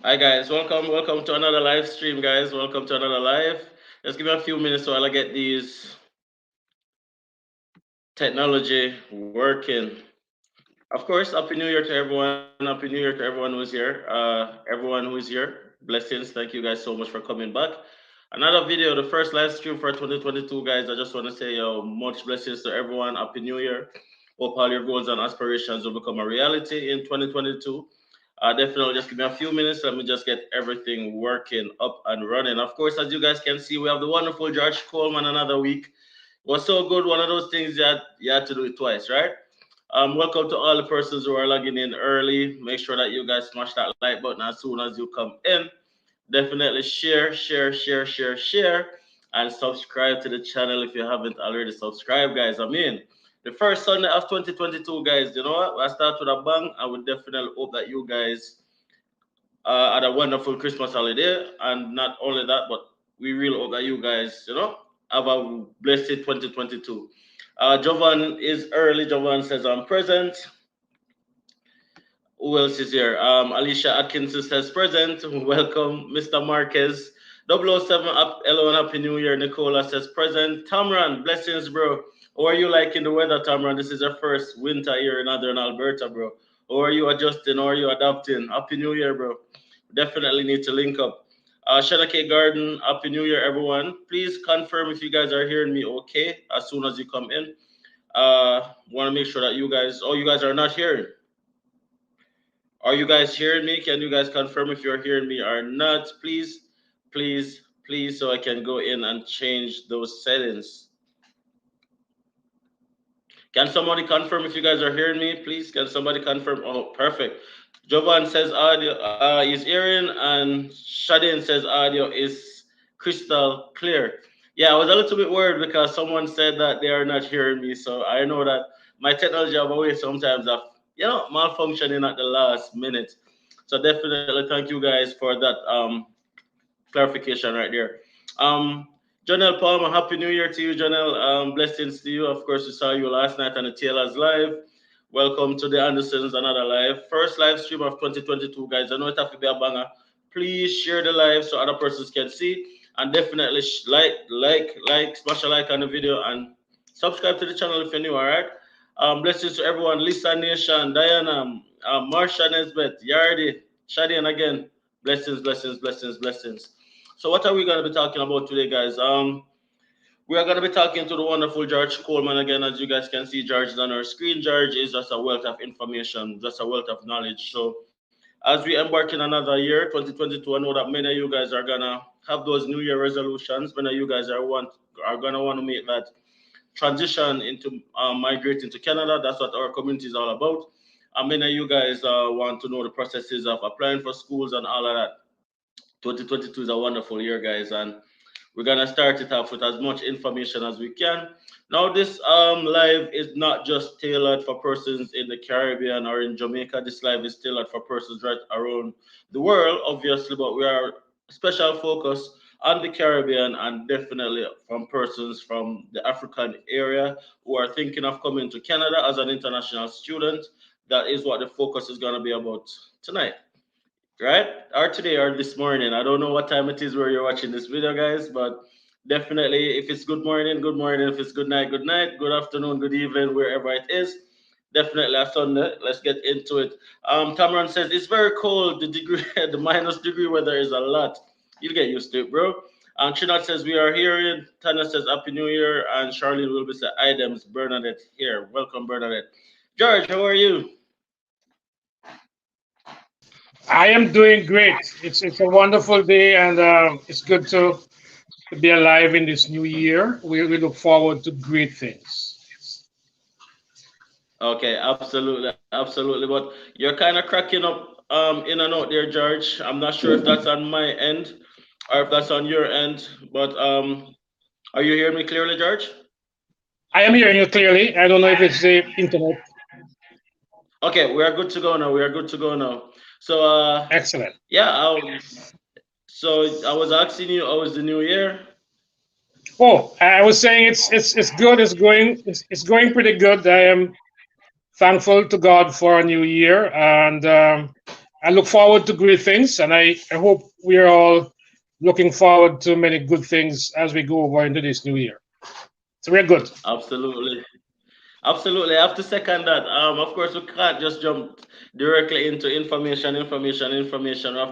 Hi guys, welcome to another live stream, guys. Welcome to another live. Just give me a few minutes while I get these technology working. Of course, Happy New Year to everyone. Happy New Year to everyone who's here. Everyone who is here, blessings. Thank you guys so much for coming back. Another video, the first live stream for 2022, guys. I just want to say much blessings to everyone. Happy New Year. Hope all your goals and aspirations will become a reality in 2022. Definitely just give me a few minutes. Let me just get everything working up and running. Of course, as you guys can see, we have the wonderful George Coleman another week. Was so good. One of those things you had to do it twice, right? Welcome to all the persons who are logging in early. Make sure that you guys smash that like button as soon as you come in. Definitely share, and subscribe to the channel if you haven't already subscribed, guys. I mean, the first Sunday of 2022, guys. You know what? I start with a bang. I would definitely hope that you guys had a wonderful Christmas holiday, and not only that, but we really hope that you guys, have a blessed 2022. Jovan is early. Jovan says I'm present. Who else is here? Alicia Atkinson says present. Welcome, Mr. Marquez. 007 up. Hello and happy new year. Nicola says present. Tamran, blessings, bro. How are you liking the weather, Tamran? This is your first winter here in Northern Alberta, bro. How are you adjusting? How are you adapting? Happy new year, bro. Definitely need to link up. Shanake Garden, happy new year, everyone. Please confirm if you guys are hearing me okay as soon as you come in. Want to make sure that you guys are not hearing. Are you guys hearing me? Can you guys confirm if you're hearing me or not? Please, so I can go in and change those settings. Can somebody confirm if you guys are hearing me? Please, can somebody confirm? Oh, perfect. Jovan says audio is hearing, and Shadin says audio is crystal clear. Yeah, I was a little bit worried because someone said that they are not hearing me. So I know that my technology have always sometimes have malfunctioning at the last minute. So definitely thank you guys for that clarification right there. Um, Janelle Palmer, happy new year to you, Janelle. Blessings to you. Of course, we saw you last night on the Taylor's Live. Welcome to the Andersons, another live. First live stream of 2022, guys. I know it have to be a banger. Please share the live so other persons can see. And definitely smash a like on the video and subscribe to the channel if you're new, all right? Blessings to everyone. Lisa Nation, Diana, Marsha Nesbeth, Yardi, Shadian again. Blessings. So what are we going to be talking about today, guys? We are going to be talking to the wonderful George Coleman again. As you guys can see, George is on our screen. George is just a wealth of information, just a wealth of knowledge. So as we embark in another year, 2022, I know that many of you guys are gonna have those New Year resolutions. Many of you guys are gonna want to make that transition into migrating to Canada. That's what our community is all about. And many of you guys want to know the processes of applying for schools and all of that. 2022 is a wonderful year, guys, and we're gonna start it off with as much information as we can. Now, this live is not just tailored for persons in the Caribbean or in Jamaica. This live is tailored for persons right around the world, obviously, but we are special focus on the Caribbean and definitely from persons from the African area who are thinking of coming to Canada as an international student. That is what the focus is going to be about tonight, right? Or today or this morning. I don't know what time it is where you're watching this video, guys, but definitely if it's good morning, good morning. If it's good night, good night. Good afternoon, good evening, wherever it is. Definitely a Sunday. Let's get into it. Cameron says it's very cold. The degree, the minus degree weather is a lot. You'll get used to it, bro. Trinidad says we are here. Tanya says Happy New Year, and Charlene will be saying items. Bernadette here. Welcome, Bernadette. George, how are you? I am doing great. It's a wonderful day, and it's good to be alive in this new year. We look forward to great things. Okay, absolutely. But you're kind of cracking up in and out there, George. I'm not sure if that's on my end or if that's on your end. But are you hearing me clearly, George? I am hearing you clearly. I don't know if it's the internet. Okay, we are good to go now. We are good to go now. So Excellent. yeah. So I was asking you, how was the new year? Oh, I was saying it's good. It's going pretty good. I am thankful to God for a new year, and I look forward to great things, and I hope we are all looking forward to many good things as we go over into this new year. So we're good. Absolutely. Absolutely, I have to second that. Of course, we can't just jump directly into information. We have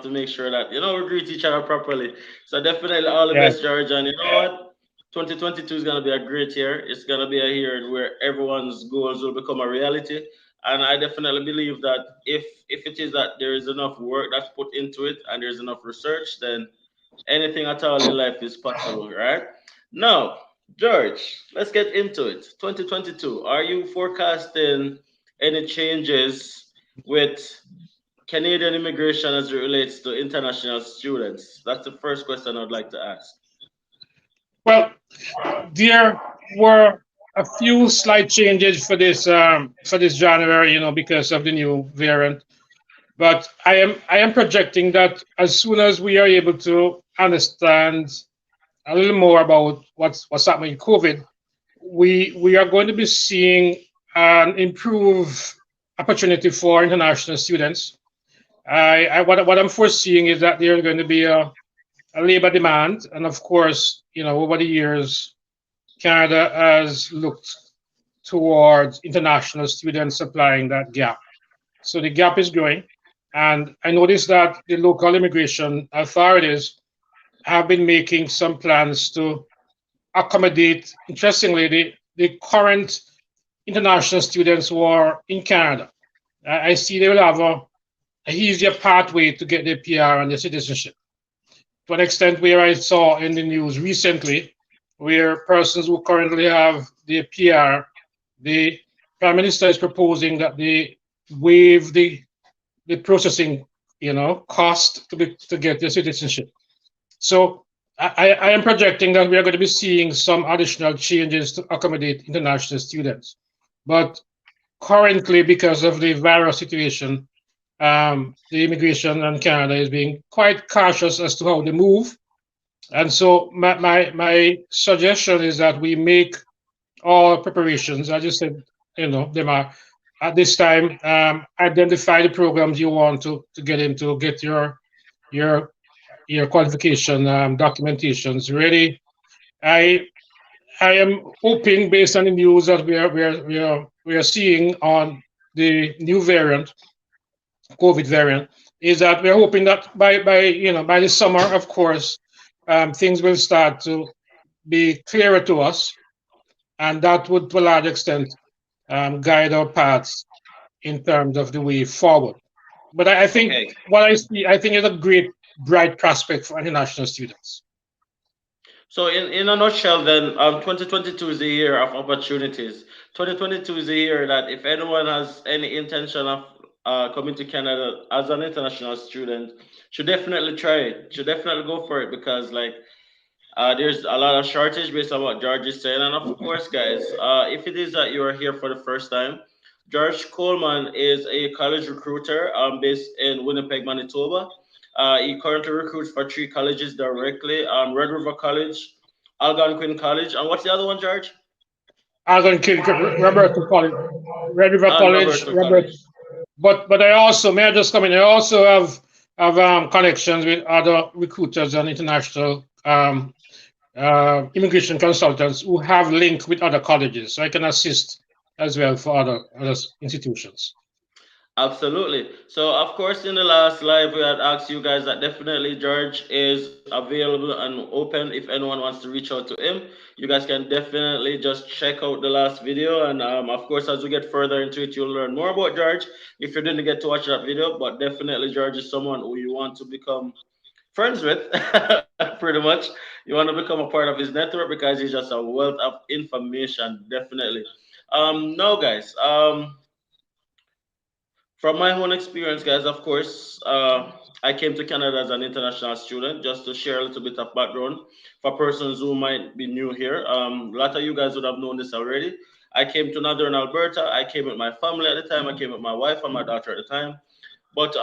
to make sure that we greet each other properly. So definitely, all the Yes. best, George. And you know what? 2022 is gonna be a great year. It's gonna be a year where everyone's goals will become a reality. And I definitely believe that if it is that there is enough work that's put into it and there's enough research, then anything at all in life is possible, right? Now, George, let's get into it. 2022, are you forecasting any changes with Canadian immigration as it relates to international students? That's the first question I'd like to ask. Well, there were a few slight changes for this January, because of the new variant. But I am projecting that as soon as we are able to understand a little more about what's happening in COVID, we are going to be seeing an improved opportunity for international students. What I'm foreseeing is that there are going to be a labor demand, and of course, over the years, Canada has looked towards international students supplying that gap. So the gap is growing, and I noticed that the local immigration authorities have been making some plans to accommodate, interestingly, the current international students who are in Canada. I see they will have a easier pathway to get their PR and their citizenship. To an extent where I saw in the news recently, where persons who currently have their PR, the Prime Minister is proposing that they waive the processing, cost to get their citizenship. So I am projecting that we are going to be seeing some additional changes to accommodate international students. But currently, because of the virus situation, the immigration in Canada is being quite cautious as to how they move. And so my suggestion is that we make all preparations. I just said, them are at this time, identify the programs you want to get into, get your your qualification documentations ready. I I am hoping, based on the news that we are seeing on the new variant, COVID variant, is that we're hoping that by the summer, of course, things will start to be clearer to us, and that would, to a large extent, guide our paths in terms of the way forward. But I think Okay. what I see, I think, is a great, bright prospect for international students. So in a nutshell, then 2022 is a year of opportunities. 2022 is a year that if anyone has any intention of coming to Canada as an international student, should definitely try it. Should definitely go for it because like there's a lot of shortage based on what George is saying, and of course, guys, if it is that you are here for the first time, George Coleman is a college recruiter based in Winnipeg, Manitoba. He currently recruits for three colleges directly: Red River College, Algonquin College, and what's the other one, George? Algonquin, Robertson College, Red River And College, Robertson Robert. College. But I also, may I just come in? I also have connections with other recruiters and international immigration consultants who have linked with other colleges, so I can assist as well for other institutions. Absolutely. So, of course, in the last live, we had asked you guys that definitely George is available and open if anyone wants to reach out to him. You guys can definitely just check out the last video. And of course, as we get further into it, you'll learn more about George if you didn't get to watch that video. But definitely, George is someone who you want to become friends with, pretty much. You want to become a part of his network because he's just a wealth of information, definitely. No, guys. From my own experience, guys, of course, I came to Canada as an international student. Just to share a little bit of background for persons who might be new here. A lot of you guys would have known this already. I came to Northern Alberta. I came with my family at the time. I came with my wife and my daughter at the time. But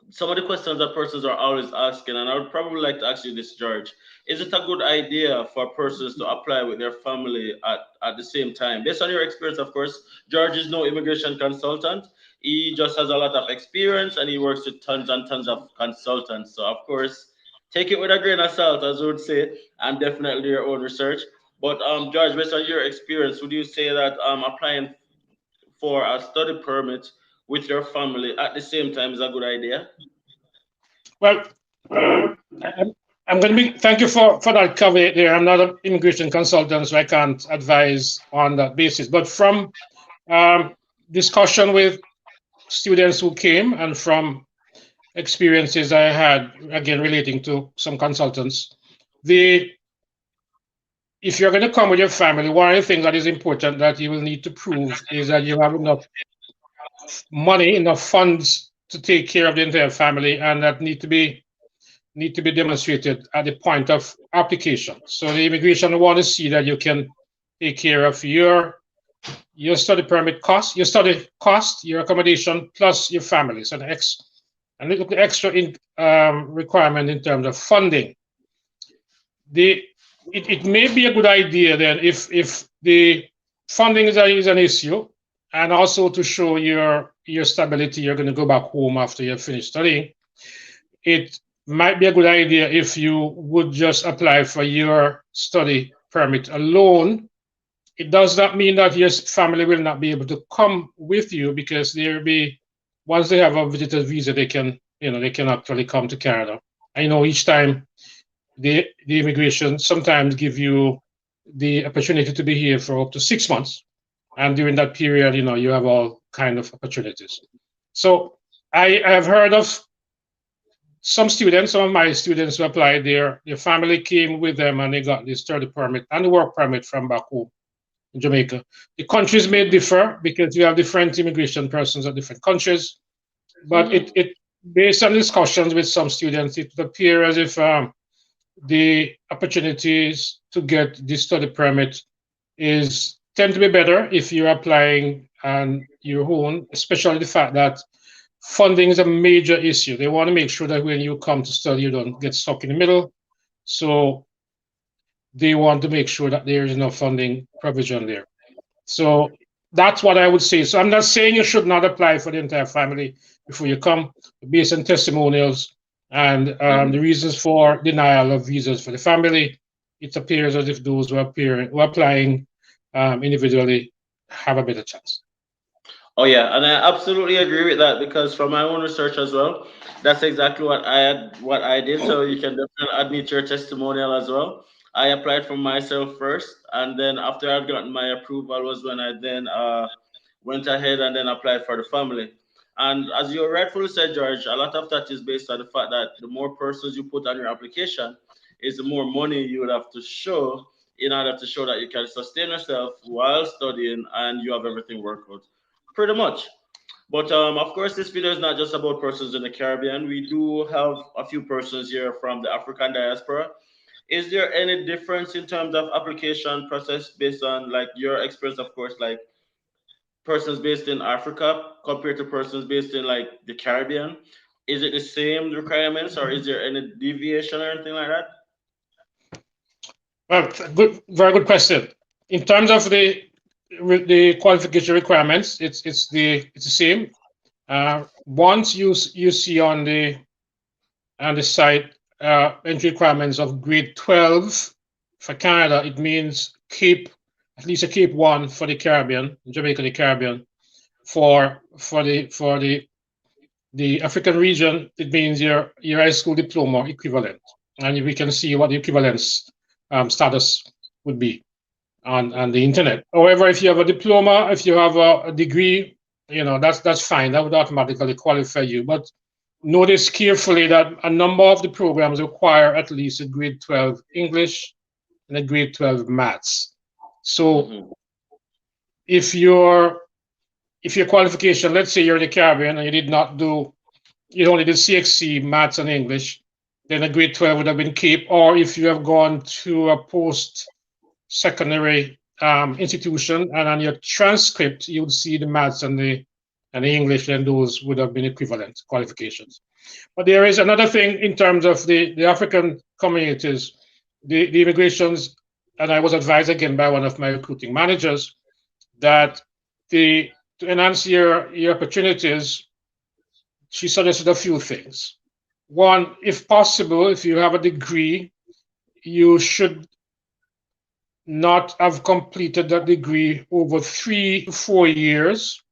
some of the questions that persons are always asking, and I would probably like to ask you this, George. Is it a good idea for persons to apply with their family at the same time? Based on your experience, of course, George is no immigration consultant. He just has a lot of experience and he works with tons and tons of consultants. So of course, take it with a grain of salt, as I would say, and definitely your own research. But George, based on your experience, would you say that applying for a study permit with your family at the same time is a good idea? Well, I'm going to be, thank you for that caveat there. I'm not an immigration consultant, so I can't advise on that basis. But from discussion with students who came and from experiences I had, again, relating to some consultants, if you're going to come with your family, one of the things that is important that you will need to prove is that you have enough money, enough funds to take care of the entire family, and that need to be demonstrated at the point of application. So the immigration will want to see that you can take care of your study permit cost, your study cost, your accommodation, plus your family. So a little bit extra requirement in terms of funding. It may be a good idea then if the funding is an issue, and also to show your stability, you're going to go back home after you've finished studying. It might be a good idea if you would just apply for your study permit alone. It does not mean that your family will not be able to come with you, because once they have a visitor's visa, they can actually come to Canada. I know each time the immigration sometimes give you the opportunity to be here for up to 6 months. And during that period, you have all kind of opportunities. So I have heard of some of my students who applied, their family came with them and they got the study permit and the work permit from back home in Jamaica. The countries may differ because you have different immigration persons at different countries. But it based on discussions with some students, it would appear as if the opportunities to get the study permit tend to be better if you're applying on your own, especially the fact that funding is a major issue. They want to make sure that when you come to study, you don't get stuck in the middle. So they want to make sure that there is enough funding provision there. So that's what I would say. So I'm not saying you should not apply for the entire family before you come, based on testimonials and the reasons for denial of visas for the family. It appears as if those who are applying individually have a better chance. Oh yeah, and I absolutely agree with that, because from my own research as well, that's exactly what I did. So you can definitely add me to your testimonial as well. I applied for myself first, and then after I'd gotten my approval was when I then went ahead and then applied for the family. And as you rightfully said, George, a lot of that is based on the fact that the more persons you put on your application, is the more money you would have to show in order to show that you can sustain yourself while studying and you have everything worked out. Pretty much. But of course, this video is not just about persons in the Caribbean. We do have a few persons here from the African diaspora. Is there any difference in terms of application process based on like your experience, of course, like persons based in Africa compared to persons based in like the Caribbean? Is it the same requirements, or is there any deviation or anything like that? Well, very good question. In terms of the qualification requirements, it's the same. Once you see on the site entry requirements of grade 12 for Canada, it means at least a Cape 1 for the Caribbean, Jamaica, the Caribbean. For the African region, it means your high school diploma equivalent, and we can see what the equivalence status would be on the internet. However, if you have a diploma, if you have a degree, that's fine. That would automatically qualify you. But notice carefully that a number of the programs require at least a grade 12 English and a grade 12 maths. So if your qualification, let's say you're in the Caribbean and you only did CXC, maths and English, then a grade 12 would have been Cape. Or if you have gone to a post-secondary institution and on your transcript, you would see the maths and the English, then those would have been equivalent qualifications. But there is another thing in terms of the African communities, the immigrations, and I was advised again by one of my recruiting managers that the to enhance your opportunities, she suggested a few things. One, if possible, if you have a degree, you should not have completed that degree over 3 to 4 years.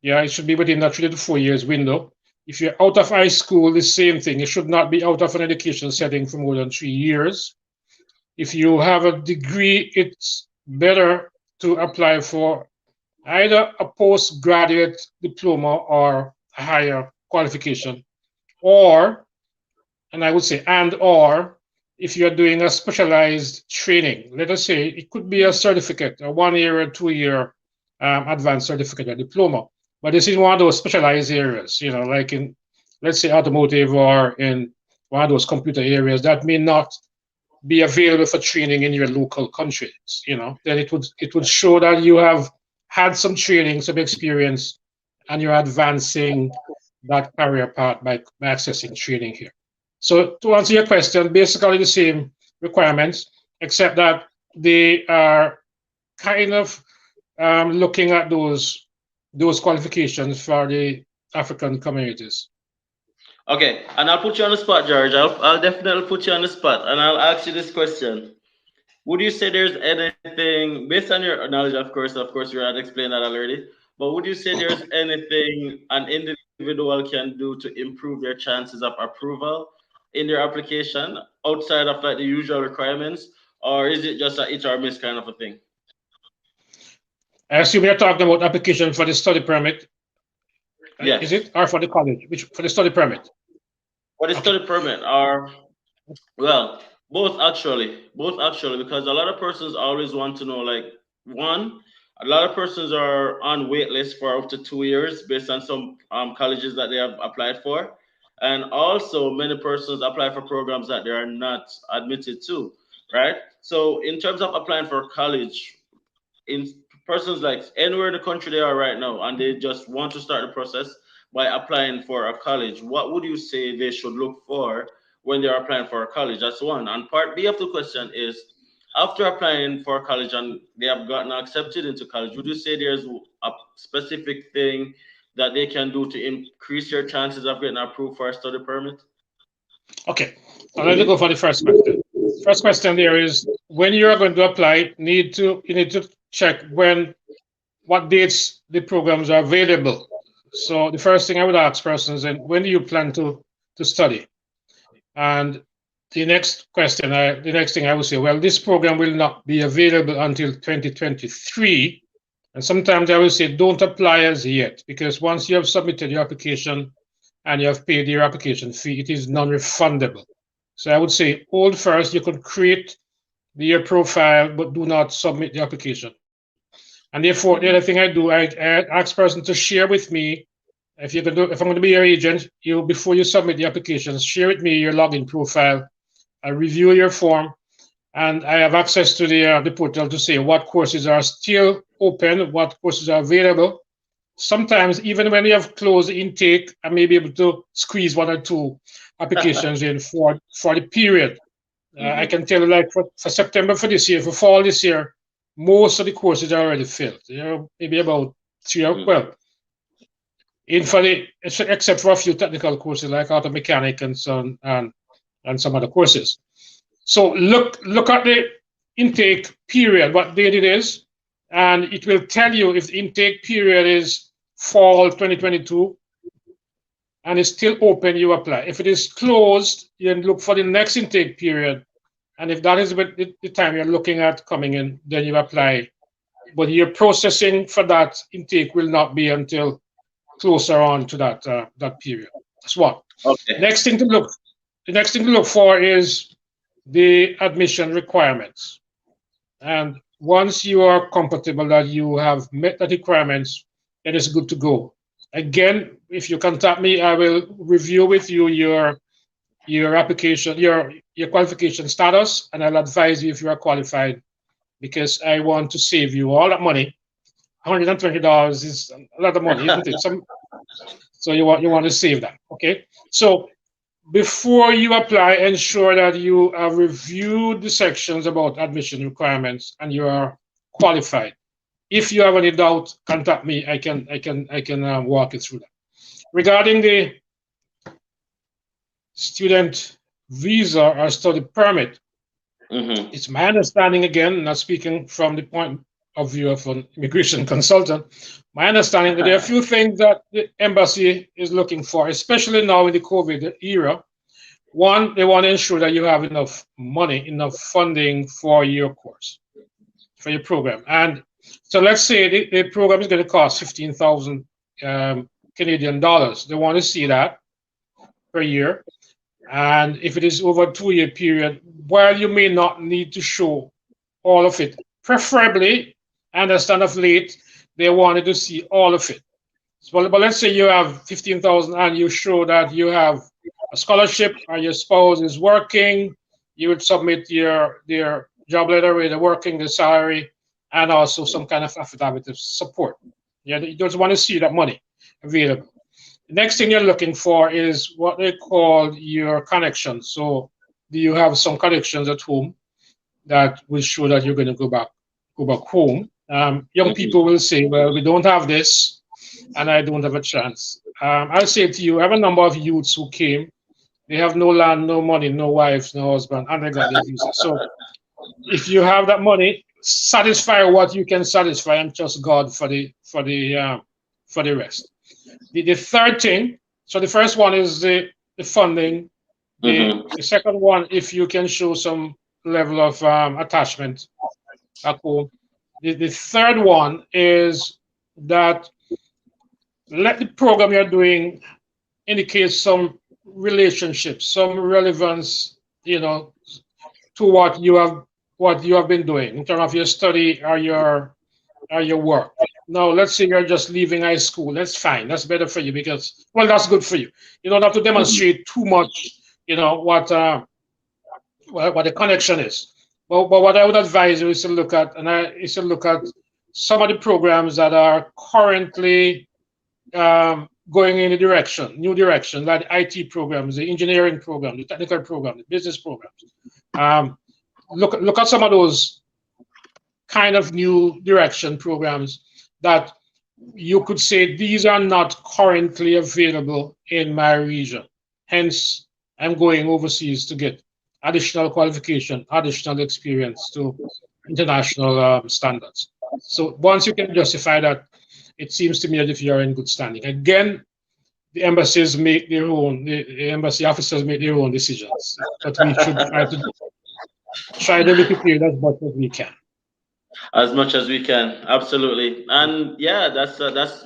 Yeah, it should be within that 3 to 4 years window. If you're out of high school, the same thing. You should not be out of an education setting for more than 3 years. If you have a degree, it's better to apply for either a postgraduate diploma or a higher qualification, or, and I would say, and or, if you're doing a specialized training, let us say it could be a certificate, a 1 year or 2 year advanced certificate or diploma. But this is one of those specialized areas, like in, let's say, automotive, or in one of those computer areas that may not be available for training in your local countries. Then it would show that you have had some training, some experience, and you're advancing that career path by accessing training here. So to answer your question, basically the same requirements, except that they are kind of looking at those qualifications for the African communities. Okay, and I'll put you on the spot, George. I'll definitely put you on the spot, and I'll ask you this question. Would you say there's anything, based on your knowledge, of course, you had explained that already, but would you say there's anything an individual can do to improve their chances of approval in their application outside of like the usual requirements, or is it just a hit or miss kind of a thing? I assume you're talking about application for the study permit. Yes. Is it, or for the college? Which, for the study permit? For the study permit, or, well, both actually, because a lot of persons always want to know, like, one, a lot of persons are on wait list for up to 2 years based on some colleges that they have applied for, and also many persons apply for programs that they are not admitted to, right? So in terms of applying for college, in persons like anywhere in the country they are right now, and they just want to start the process by applying for a college, what would you say they should look for when they're applying for a college? That's one. And part B of the question is, after applying for college and they have gotten accepted into college, would you say there's a specific thing that they can do to increase their chances of getting approved for a study permit? Okay, I'll let you go for the first question. First question there is, when you're going to apply, you need to check what dates the programs are available. So the first thing I would ask persons is, when do you plan to study? And the next thing I would say, well, this program will not be available until 2023. And sometimes I will say, don't apply as yet, because once you have submitted your application and you have paid your application fee, it is non-refundable. So I would say, hold first. You can create your profile, but do not submit the application. And therefore, the other thing I do, I ask person to share with me, if I'm going to be your agent, before you submit the application, share with me your login profile. I review your form, and I have access to the portal to say what courses are still open, what courses are available. Sometimes, even when you have closed intake, I may be able to squeeze 1 or 2 applications in for the period. I can tell you, like for September for this year, for fall this year, most of the courses are already filled. Maybe about 3 or 12. Except for a few technical courses like auto mechanic and some other courses. So look at the intake period, what date it is, and it will tell you if the intake period is fall 2022 and it's still open, you apply. If it is closed, you look for the next intake period, and if that is the time you're looking at coming in, then you apply. But your processing for that intake will not be until closer on to that period. That's one. Okay. The next thing to look for is the admission requirements. And once you are comfortable that you have met the requirements, it is good to go. Again, if you contact me, I will review with you your application, your qualification status, and I'll advise you if you are qualified, because I want to save you all that money. $120 is a lot of money, isn't it? So you want to save that, okay? So before you apply, ensure that you have reviewed the sections about admission requirements and you are qualified. If you have any doubt, contact me. I can walk you through that. Regarding the student visa or study permit, it's my understanding, again, not speaking from the point of view of an immigration consultant, my understanding that there are a few things that the embassy is looking for, especially now in the COVID era. One, they want to ensure that you have enough money, enough funding for your course, for your program. And so let's say the program is going to cost 15,000 Canadian dollars. They want to see that per year. And if it is over a 2-year period, while you may not need to show all of it, preferably, I understand of late, they wanted to see all of it. So, but let's say you have 15,000 and you show that you have a scholarship or your spouse is working, you would submit your job letter with the working, the salary, and also some kind of affidavit of support. Yeah, you just want to see that money available. The next thing you're looking for is what they call your connections. So do you have some connections at home that will show that you're going to go back home? Young people will say, well, we don't have this and I don't have a chance. I'll say to you, I have a number of youths who came. They have no land, no money, no wives, no husband, and they got their visa. So if you have that money, satisfy what you can satisfy and trust God for the rest. The third thing, so the first one is the funding. The second one, if you can show some level of attachment at home. The third one is that let the program you're doing indicate some relationship, some relevance, to what you have been doing in terms of your study or your work. Now, let's say you're just leaving high school. That's fine. That's better for you because, well, that's good for you. You don't have to demonstrate too much, what the connection is. But what I would advise you is to look at, some of the programs that are currently going in a new direction, like the IT programs, the engineering program, the technical program, the business programs. Look at some of those kind of new direction programs that you could say these are not currently available in my region. Hence, I'm going overseas to get additional qualification, additional experience to international standards. So once you can justify that, it seems to me that if you're in good standing. Again, the embassies make their own, the embassy officers make their own decisions, but we should try to be prepared as much as we can. As much as we can, absolutely. And yeah, that's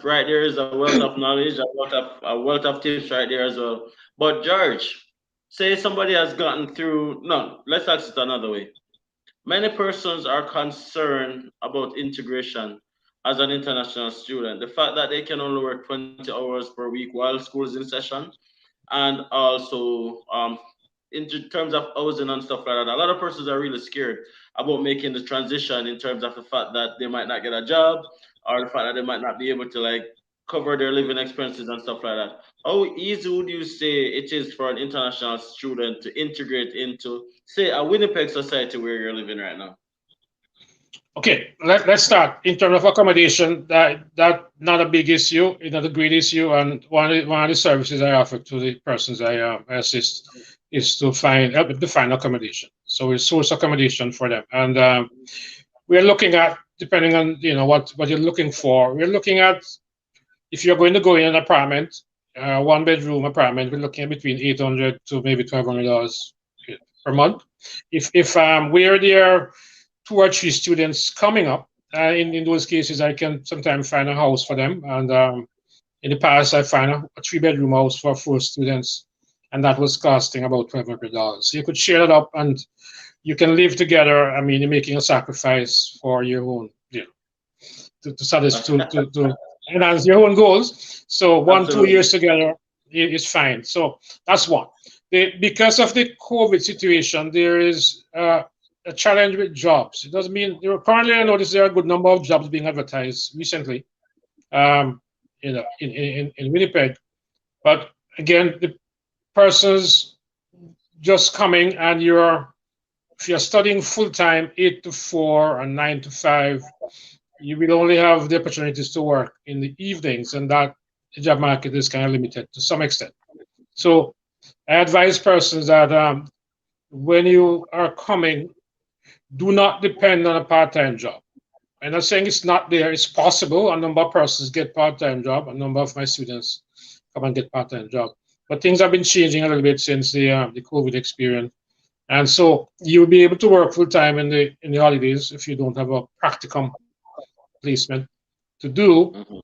right. There is a wealth of knowledge, a wealth of tips right there as well. But George, say somebody has gotten through. No, let's ask it another way. Many persons are concerned about integration as an international student. The fact that they can only work 20 hours per week while school is in session, and also in terms of housing and stuff like that. A lot of persons are really scared about making the transition in terms of the fact that they might not get a job or the fact that they might not be able to like cover their living expenses and stuff like that. How easy would you say it is for an international student to integrate into, say, a Winnipeg society where you're living right now? Okay, let's start in terms of accommodation. That not a big issue, it's not a great issue, and one of the services I offer to the persons I assist is to help them to find accommodation. So we source accommodation for them, and we're looking at, depending on what you're looking for. We're looking at, if you're going to go in an apartment, 1-bedroom apartment, we're looking at between $800 to maybe $1,200 per month. If we're there 2 or 3 students coming up, in those cases, I can sometimes find a house for them. And in the past, I found a 3-bedroom house for 4 students, and that was costing about $1,200. So you could share it up, and you can live together. I mean, you're making a sacrifice for your own, to satisfy, to enhance your own goals. So 1-2 years together is fine. So that's one. Because of the COVID situation, there is a challenge with jobs. It doesn't mean currently I notice there are a good number of jobs being advertised recently, in Winnipeg. But again, the persons just coming, and if you're studying full time, 8 to 4 or 9 to 5, you will only have the opportunities to work in the evenings, and that the job market is kind of limited to some extent. So I advise persons that when you are coming, do not depend on a part-time job. I'm not saying it's not there. It's possible. A number of persons get part-time job. A number of my students come and get part-time job. But things have been changing a little bit since the COVID experience, and so you'll be able to work full time in the holidays if you don't have a practicum placement to do. Mhm.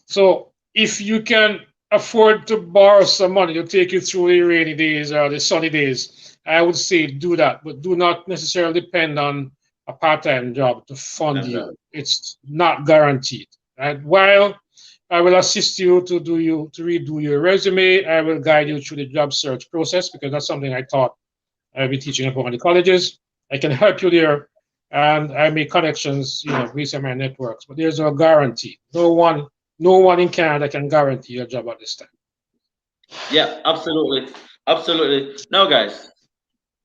So if you can afford to borrow some money to take you through the rainy days or the sunny days, I would say do that, but do not necessarily depend on a part-time job to fund you. Exactly. It's not guaranteed. Right? While I will assist you to redo your resume, I will guide you through the job search process because that's something I thought I'll be teaching upon the colleges. I can help you there, and I make connections, based on my networks. But there's no guarantee. No one in Canada can guarantee a job at this time. Yeah, absolutely. Absolutely. Now, guys,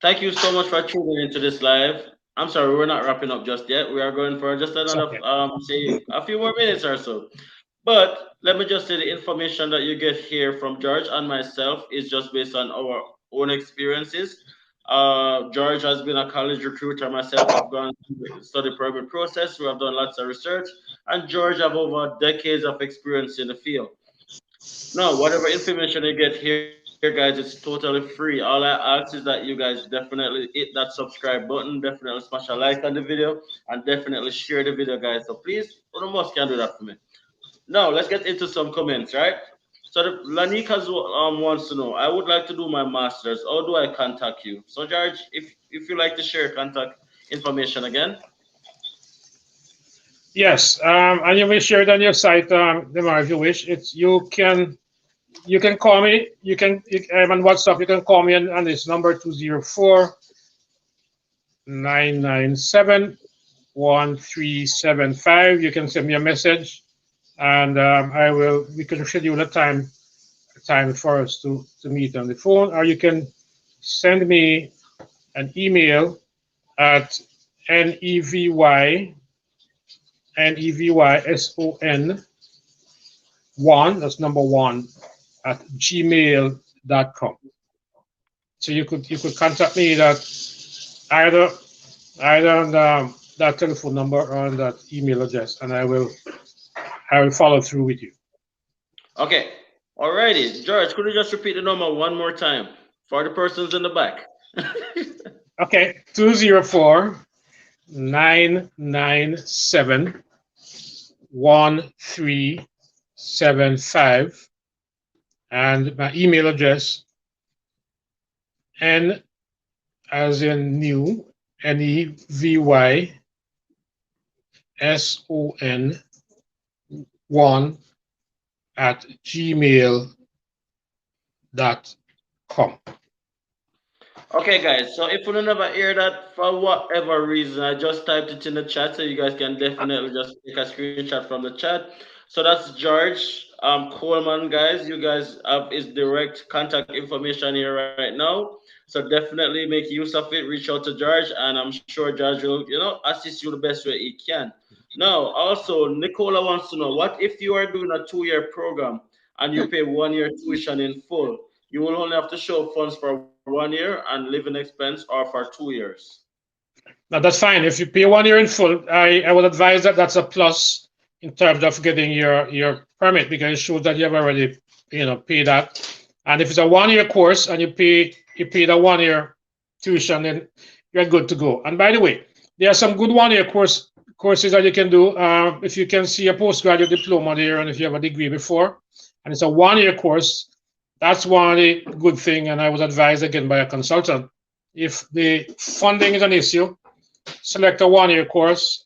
thank you so much for tuning into this live. I'm sorry, we're not wrapping up just yet. We are going for just It's another, okay. say, a few more minutes or so. But let me just say the information that you get here from George and myself is just based on our own experiences. George has been a college recruiter. Myself, I've gone through the study program process. We have done lots of research, and George have over decades of experience in the field. No, whatever information you get here, guys, it's totally free. All I ask is that you guys definitely hit that subscribe button, definitely smash a like on the video, and definitely share the video, guys. So please, one of us can do that for me. Now, let's get into some comments, right? So Lanik has wants to know. I would like to do my masters. How do I contact you? So George, if you like to share contact information again. Yes, and you may share it on your site, Demar, if you wish. It's you can call me. I'm on WhatsApp. You can call me on this number 204-997-1375. You can send me a message, and I will. We can schedule a time for us to meet on the phone, or you can send me an email at nevy son one, that's number one, at gmail.com. So you could contact me that either either on that telephone number or on that email address, and I will follow through with you. Okay. Alrighty. George, could you just repeat the number one more time for the persons in the back? Okay, 204-997-1375, and my email address, n as in new, NEVYSON1 at gmail.com. Okay, guys. So if you don't ever hear that for whatever reason, I just typed it in the chat, so you guys can definitely just take a screenshot from the chat. So that's George Coleman, guys. You guys have his direct contact information here right now. So definitely make use of it. Reach out to George, and I'm sure George will, assist you the best way he can. Now, also, Nicola wants to know, what if you are doing a 2-year program and you pay 1 year tuition in full? You will only have to show funds for 1 year and living expense, or for 2 years. Now that's fine. If you pay 1 year in full, I would advise that that's a plus in terms of getting your permit because it shows that you have already paid that. And if it's a 1 year course and you pay the 1 year tuition, then you're good to go. And by the way, there are some good 1 year courses that you can do. If you can see a postgraduate diploma there, and if you have a degree before, and it's a 1 year course, that's one of the good thing. And I was advised again by a consultant. If the funding is an issue, select a 1 year course,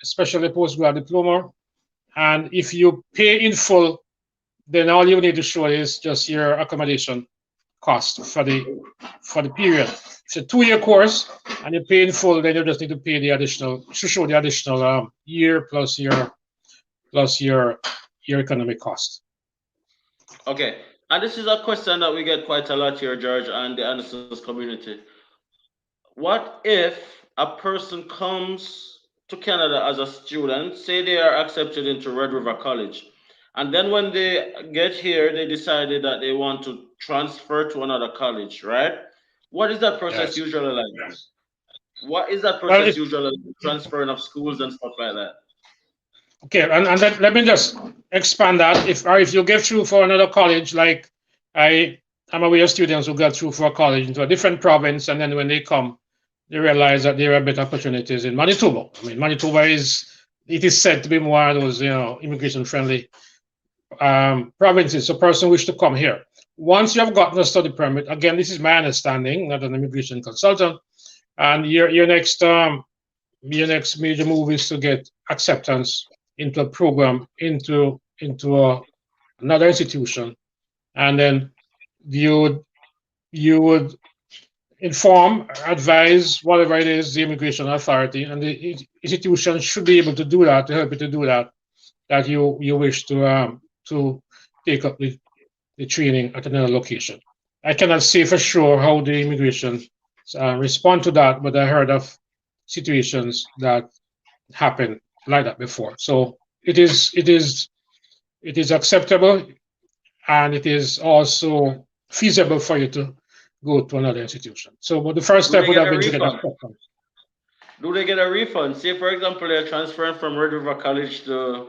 especially postgrad diploma. And if you pay in full, then all you need to show is just your accommodation cost for the period. If it's a 2 year course and you pay in full, then you just need to pay the additional to show the additional year plus your economic cost. Okay. And this is a question that we get quite a lot here, George, and the Anderson's community. What if a person comes to Canada as a student, say they are accepted into Red River College, and then when they get here, they decided that they want to transfer to another college, right? What is that process Yes. usually like? What is that Well, process usually like? Transferring of schools and stuff like that? okay, and let me just expand that. If you get through for another college, like I am aware of students who got through for a college into a different province, and then when they come, they realize that there are better opportunities in Manitoba. I mean, Manitoba is said to be one of those immigration friendly provinces. A person wish to come here. Once you have gotten a study permit, again, this is my understanding, not an immigration consultant, and your next major move is to get acceptance into a program, another institution, and then you would inform, advise, whatever it is, the immigration authority, and the institution should be able to do that, to help you to do that, that you wish to take up the training at another location. I cannot say for sure how the immigration respond to that, but I heard of situations that happen like that before. So it is acceptable, and it is also feasible for you to go to another institution. So, but the first Do step they would get have a been to get refund? acceptance. Do they get a refund? Say, for example, they're transferring from Red River College to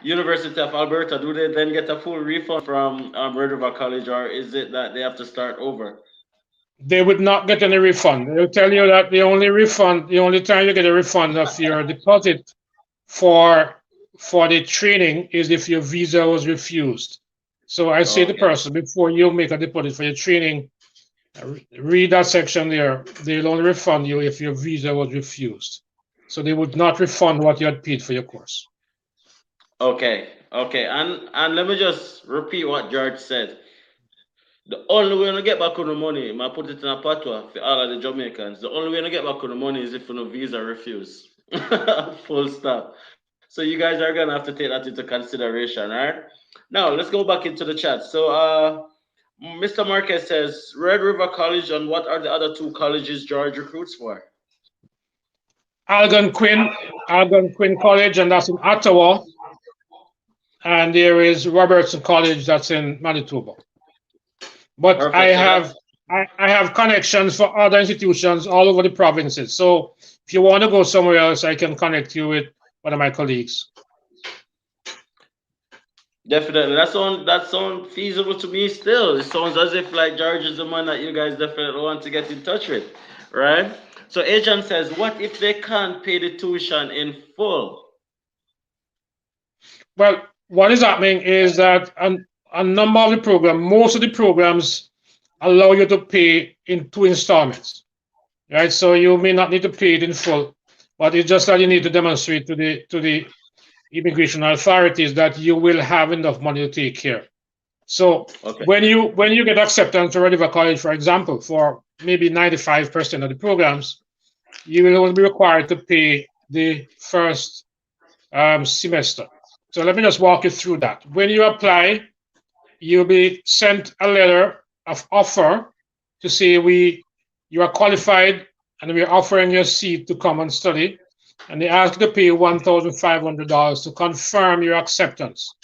University of Alberta. Do they then get a full refund from Red River College, or is it that they have to start over? They would not get any refund. They'll tell you that the only time you get a refund of your deposit for the training is if your visa was refused. So I say to the Okay. person, before you make a deposit for your training, read that section there. They'll only refund you if your visa was refused. So they would not refund what you had paid for your course. Okay. Okay. And let me just repeat what George said. The only way to get back on the money, I put it in a patois for all of the Jamaicans. The only way to get back on the money is if no visa refuse. Full stop. So you guys are gonna have to take that into consideration, right? Now let's go back into the chat. So Mr. Marquez says Red River College, and what are the other two colleges George recruits for? Algonquin, Algonquin College, and that's in Ottawa. And there is Robertson College, that's in Manitoba. But I Perfect. So that have I have connections for other institutions all over the provinces. So if you want to go somewhere else, I can connect you with one of my colleagues. definitely that sounds feasible to me still. It sounds as if like George is the man that you guys definitely want to get in touch with, right? So Agent says, what if they can't pay the tuition in full? Well, what is happening is that a number of the program, most of the programs allow you to pay in two installments, right? So you may not need to pay it in full, but it's just that you need to demonstrate to the immigration authorities that you will have enough money to take care. So Okay. when you get acceptance to Red River College, for example, for maybe 95% of the programs, you will only be required to pay the first semester. So let me just walk you through that. When you apply, you'll be sent a letter of offer to say you are qualified and we're offering you a seat to come and study. And they ask you to pay $1,500 to confirm your acceptance.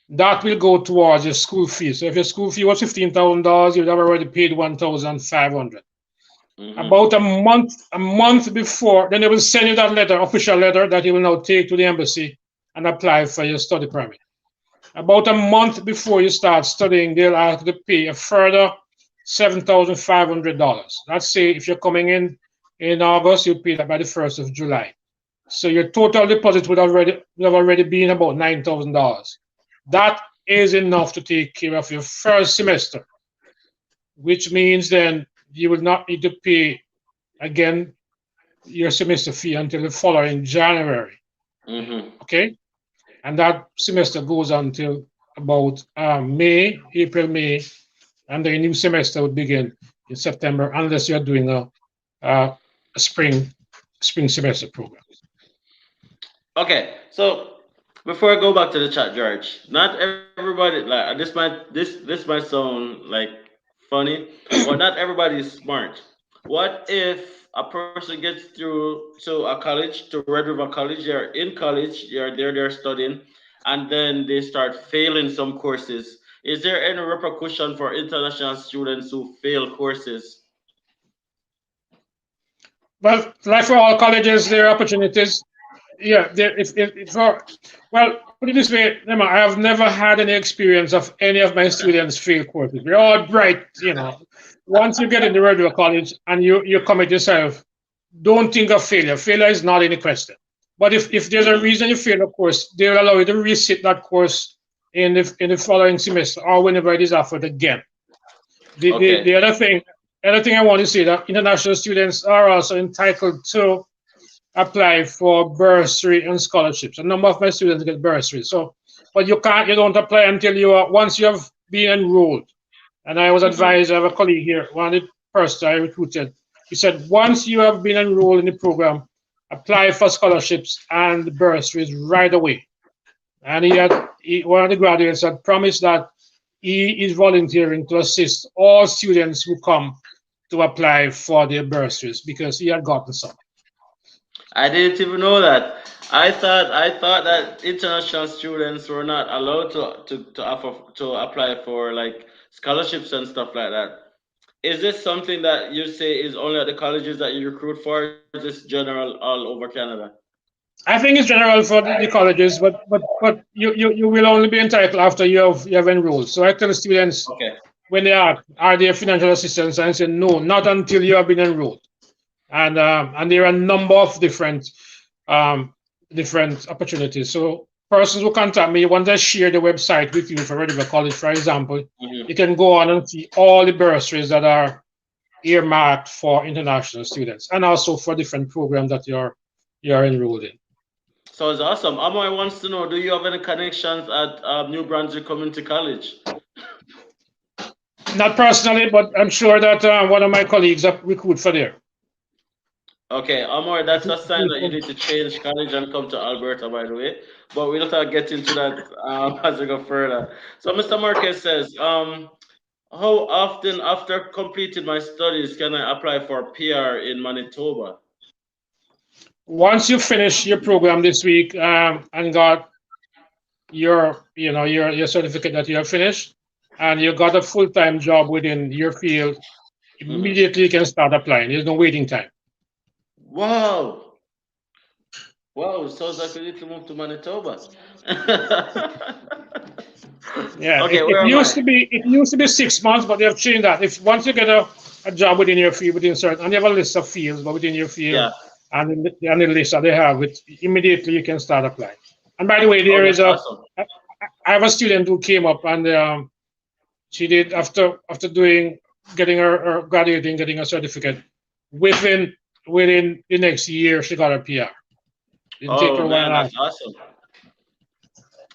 That will go towards your school fee. So if your school fee was $15,000, you'd have already paid 1,500. About a month before, then they will send you that letter, official letter, that you will now take to the embassy and apply for your study permit. About a month before you start studying, they'll ask you to pay a further $7,500. Let's say if you're coming in August, you pay that by the 1st of July. So your total deposit would have already been about $9,000. That is enough to take care of your first semester, which means then you will not need to pay again your semester fee until the following January. Okay? And that semester goes until about April, May, and the new semester would begin in September, unless you're doing a spring semester program. Okay, so before I go back to the chat, George, not everybody like this might sound like funny, but not everybody is smart. What if a person gets through to a college, to Red River College, they're in college, they're there, they're studying, and then they start failing some courses. Is there any repercussion for international students who fail courses? Well, like for all colleges, there are opportunities. Yeah, there, if for, well, put it this way, Emma, I have never had any experience of any of my students fail courses. We're all bright, you know. Once you get in the regular college and you commit yourself, don't think of failure. Failure is not any question. But if there's a reason you fail a course, they'll allow you to resit that course in the following semester or whenever it is offered again. Okay. The other thing I want to say that international students are also entitled to apply for bursary and scholarships. A number of my students get bursaries. So, but you don't apply until once you have been enrolled. And I was advised, I have a colleague here, one of the persons I recruited, he said, once you have been enrolled in the program, apply for scholarships and bursaries right away. And one of the graduates had promised that he is volunteering to assist all students who come to apply for their bursaries because he had gotten some. I didn't even know that. I thought that international students were not allowed to offer to apply for like scholarships and stuff like that. Is this something that you say is only at the colleges that you recruit for? Or is this general all over Canada? I think it's general for the colleges, but you will only be entitled after you have enrolled. So I tell the students Okay. when they are there financial assistance, and I say no, not until you have been enrolled. And there are a number of different opportunities. So persons who contact me, once I share the website with you for Red River College, for example, you can go on and see all the bursaries that are earmarked for international students and also for different programs that you're enrolled in. So it's awesome. Amoy wants to know, do you have any connections at New Brunswick Community College? Not personally, but I'm sure that one of my colleagues have recruit for there. Okay, Amor, that's a sign that you need to change college and come to Alberta, by the way. But we'll not get into that as we go further. So Mr. Marquez says, how often after completing my studies can I apply for PR in Manitoba? Once you finish your program this week and got your certificate that you have finished, and you got a full-time job within your field, immediately you can start applying. There's no waiting time. Wow. Wow, sounds like we need to move to Manitoba. Yeah, Okay, it used to be 6 months, but they have changed that. If once you get a job within your field, within certain, and you have a list of fields, but within your field, yeah. and the list that they have, immediately you can start applying. And by the way, there is awesome. I have a student who came up and she did after getting her graduating, getting a certificate within the next year she got her PR. Oh man, that's awesome.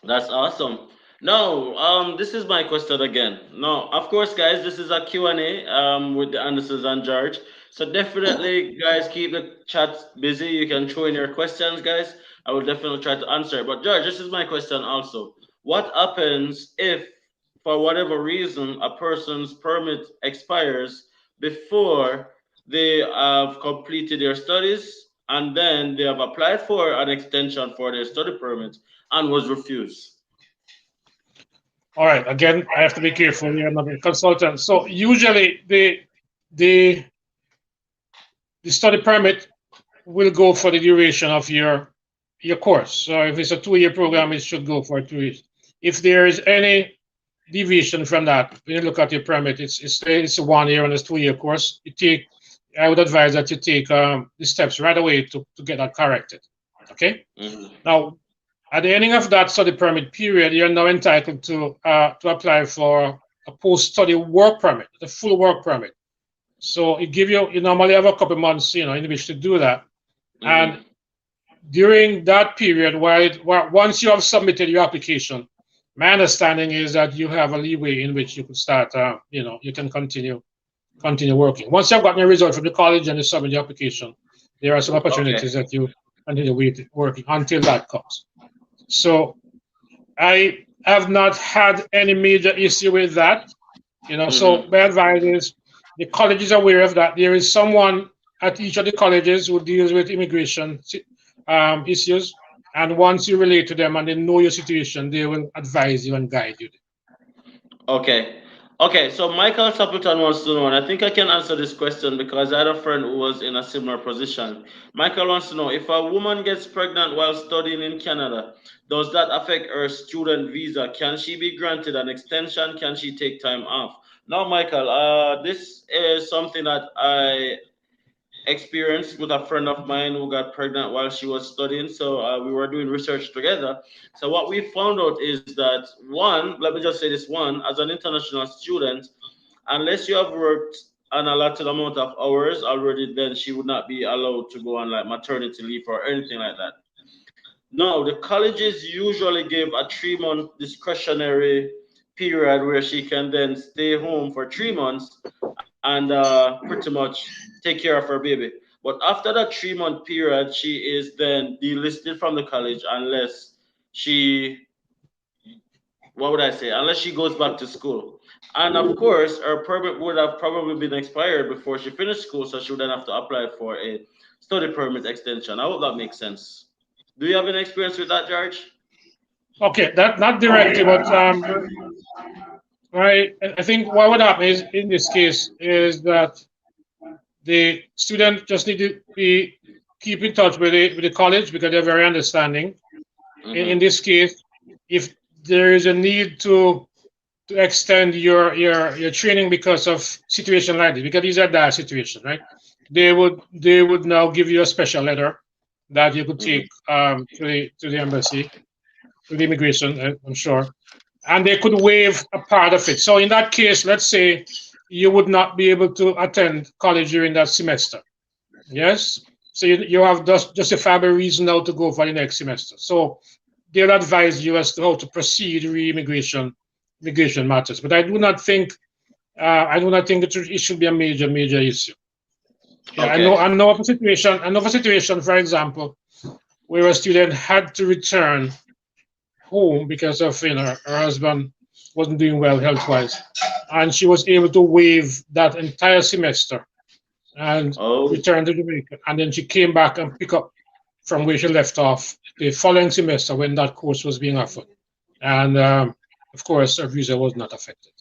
That's awesome. No, this is my question again. No, of course, guys, this is a Q&A with the Andersons and George. So definitely, guys, keep the chat busy. You can throw in your questions, guys. I will definitely try to answer. But George, this is my question also. What happens if, for whatever reason, a person's permit expires before they have completed their studies and then they have applied for an extension for their study permit and was refused? All right. Again, I have to be careful. You're not a consultant. So usually the study permit will go for the duration of your course. So if it's a 2-year program, it should go for 2 years. If there is any deviation from that, when you look at your permit, it's a 1 year and it's 2-year course. I would advise that you take the steps right away to get that corrected. Okay. Now, at the ending of that study permit period, you're now entitled to apply for a post-study work permit, the full work permit. So you normally have a couple of months, in which to do that. And during that period, once you have submitted your application, my understanding is that you have a leeway in which you could start, you can continue working. Once you've gotten a result from the college and you submit your application, there are some opportunities that you continue working until that comes. So I have not had any major issue with that. So my advice is the college is aware of that. There is someone at each of the colleges who deals with immigration issues. And once you relate to them and they know your situation, they will advise you and guide you. Okay. Okay, so Michael Sapleton wants to know, and I think I can answer this question because I had a friend who was in a similar position. Michael wants to know, if a woman gets pregnant while studying in Canada, does that affect her student visa? Can she be granted an extension? Can she take time off? Now, Michael, this is something that I experienced with a friend of mine who got pregnant while she was studying. So we were doing research together. So what we found out is that one, let me just say this one, as an international student, unless you have worked an allotted amount of hours already, then she would not be allowed to go on like maternity leave or anything like that. No, the colleges usually give a 3 month discretionary period where she can then stay home for 3 months and pretty much take care of her baby. But after that 3 month period, she is then delisted from the college unless she, what would I say, unless she goes back to school. And of course, her permit would have probably been expired before she finished school, so she would then have to apply for a study permit extension. I hope that makes sense. Do you have any experience with that, George? Okay, that not directly, but I think what would happen is in this case is that the student just need to be keep in touch with the college because they're very understanding. In this case, if there is a need to extend your training because of situation like this, because these are dire situations, right? They would now give you a special letter that you could take to the embassy, to the immigration, I'm sure, and they could waive a part of it. So in that case, let's say you would not be able to attend college during that semester. Yes. So you have justifiable reason now to go for the next semester. So they'll advise you as to how to proceed re-immigration matters. But I do not think it should be a major issue. Yeah, Okay. I know of a situation, for example, where a student had to return home because of her husband wasn't doing well health-wise, and she was able to waive that entire semester and return to Jamaica, and then she came back and pick up from where she left off the following semester when that course was being offered, and of course her visa was not affected.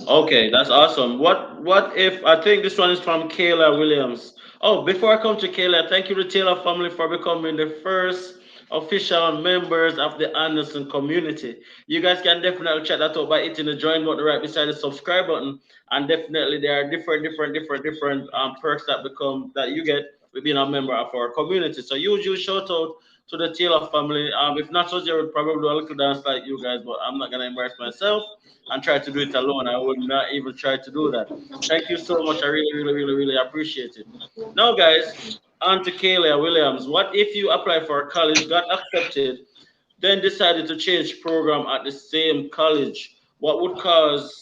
Okay, that's awesome. What if, I think this one is from Kayla Williams. Oh, before I come to Kayla, thank you to Taylor family for becoming the first official members of the Anderson community. You guys can definitely check that out by hitting the join button right beside the subscribe button. And definitely there are different perks that you get with being a member of our community. So huge shout out to the Taylor family. If not so, they would probably do a little dance like you guys, but I'm not gonna embarrass myself and try to do it alone. I would not even try to do that. Thank you so much. I really appreciate it. Now, guys, on to Kayla Williams. What if you apply for a college, got accepted, then decided to change program at the same college? What would cause,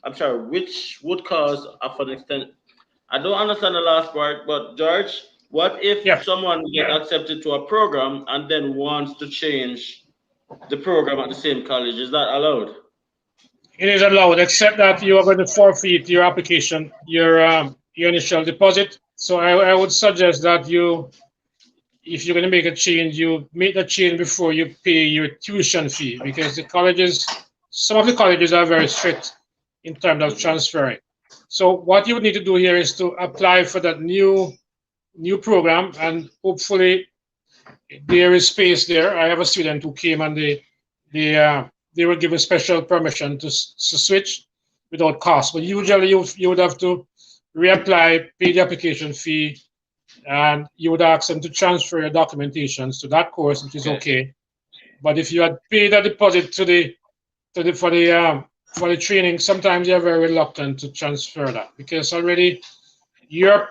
I'm sorry, which would cause of an extent? I don't understand the last part, but George, what if someone get accepted to a program and then wants to change the program at the same college? Is that allowed? It is allowed, except that you are going to forfeit your application, your initial deposit. So I would suggest that if you're going to make a change, you make the change before you pay your tuition fee, because some of the colleges are very strict in terms of transferring. So what you would need to do here is to apply for that new program, and hopefully there is space there. I have a student who came and they were given special permission to switch without cost. But usually you would have to reapply, pay the application fee, and you would ask them to transfer your documentations to that course, which is okay. But if you had paid a deposit for the training, sometimes you're very reluctant to transfer that, because already your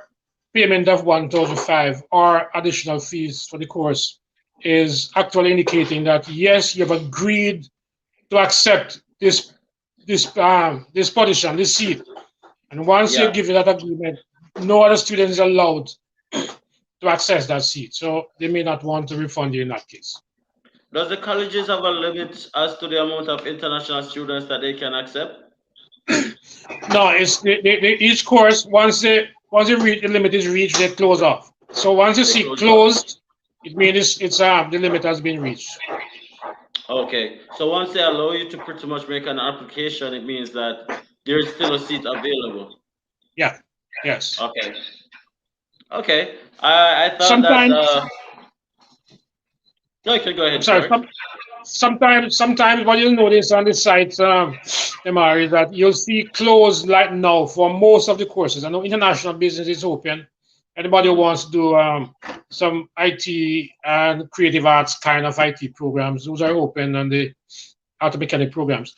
payment of $1,500 or additional fees for the course is actually indicating that yes, you've agreed to accept this position, this seat. And once you give that agreement, no other student is allowed to access that seat. So they may not want to refund you in that case. Does the colleges have a limit as to the amount of international students that they can accept? No, it's each course, once once the limit is reached, they close off. So once you They see close off. closed, it means it's the limit has been reached. Okay. So once they allow you to pretty much make an application, it means that there is still a seat available. Yeah. Yes. Okay. Okay. I thought that Sometimes, no, you can go I'm ahead, sorry. George. Sometimes what you'll notice on the site, MR, is that you'll see closed like now for most of the courses. I know international business is open. Anybody who Mhm. wants to do some IT and creative arts kind of IT programs, those are open, and the auto mechanic programs.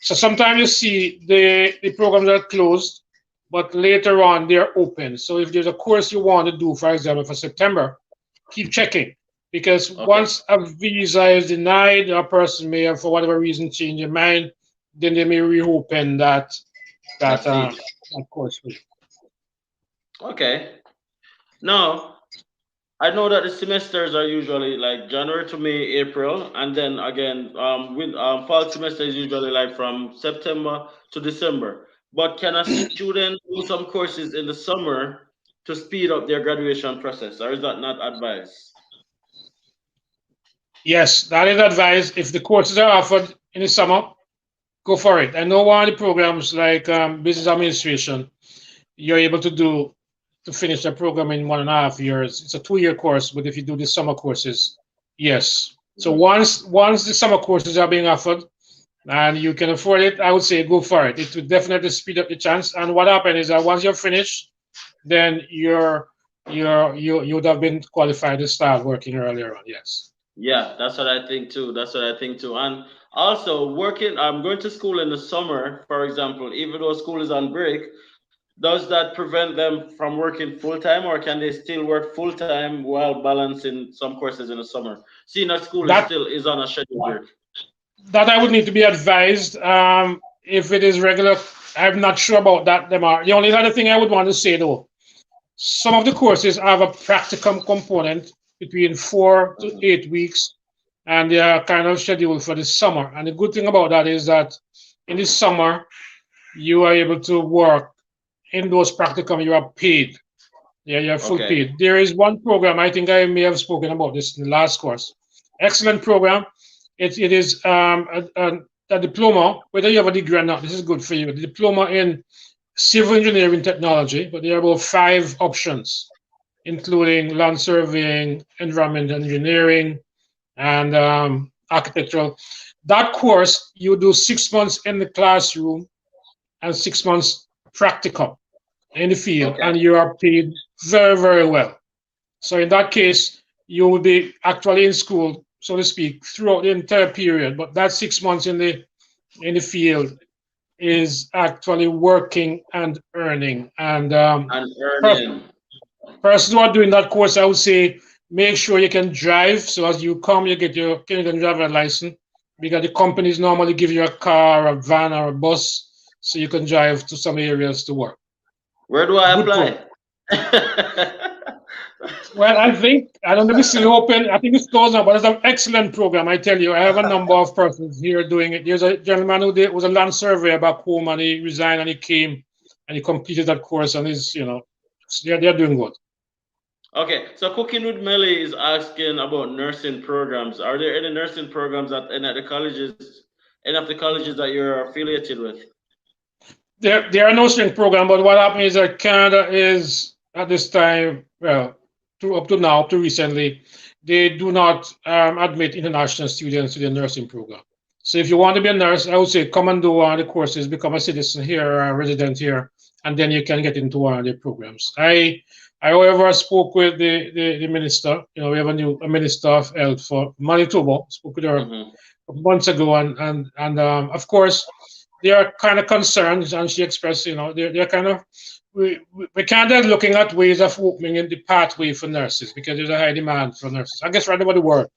So sometimes you see the programs are closed, but later on they're open. So if there's a course you want to do, for example, for September, keep checking, because Okay. once a visa is denied, a person may have, for whatever reason, change their mind, then they may reopen that That's it. that course for you. Okay. Now, I know that the semesters are usually like January to May, April, and then again, fall semester is usually like from September to December. But can a student do some courses in the summer to speed up their graduation process, or is that not advised? Yes, that is advised. If the courses are offered in the summer, go for it. I know one of the programs like business administration, you're able to finish the program in 1.5 years. It's a 2 year course, but if you do the summer courses, yes. So Mhm. once the summer courses are being offered and you can afford it, I would say go for it. It would definitely speed up the chance. And what happens is that once you're finished, then you would have been qualified to start working earlier on. Yes. Yeah, that's what I think too. That's what I think too. And also working, I'm going to school in the summer, for example, even though school is on break, does that prevent them from working full time, or can they still work full time while balancing some courses in the summer? Seeing that school is That still is on a schedule break. that I would need to be advised. If it is regular, I'm not sure about that. Them are the only other thing I would want to say though. Some of the courses have a practicum component between 4 to 8 weeks, and they are kind of scheduled for the summer. And the good thing about that is that in the summer, you are able to work in those practicum, you are paid. Yeah, you're full Okay. paid. There is one program, I think I may have spoken about this in the last course. Excellent program. It is a diploma, whether you have a degree or not, this is good for you. The diploma in civil engineering technology, but there are about 5 options, including land surveying, environmental engineering, and architectural. That course, you do 6 months in the classroom and 6 months practical in the field, Okay. and you are paid very, very well. So in that case, you will be actually in school, so to speak, throughout the entire period. But that 6 months in the field is actually working and earning. And And per- earning. persons who are doing that course, I would say make sure you can drive. So as you come, you get your Canadian driver license, because the companies normally give you a car, a van, or a bus, so you can drive to some areas to work. Where do I Good program. apply? Well, I don't know if it's still open. I think it's closed now, but it's an excellent program. I tell you, I have a number of persons here doing it. There's a gentleman who was a land surveyor back home, and he resigned and he came and he completed that course, and they're doing good. Okay, so Cooking with Melly is asking about nursing programs. Are there any nursing programs at any of the colleges, any of the colleges that you're affiliated with? There are no string program, but what happened is that Canada is at this time, well, up to now, up to recently, they do not admit international students to the nursing program. So if you want to be a nurse, I would say come and do one of the courses, become a citizen here, a resident here, and then you can get into one of the programs. However, spoke with the minister. We have a minister of health for Manitoba. Spoke with her Hmm. months ago, and of course they are kind of concerned, and she expressed, they're kind of we kind of looking at ways of opening in the pathway for nurses, because there's a high demand for nurses. I guess right about the world,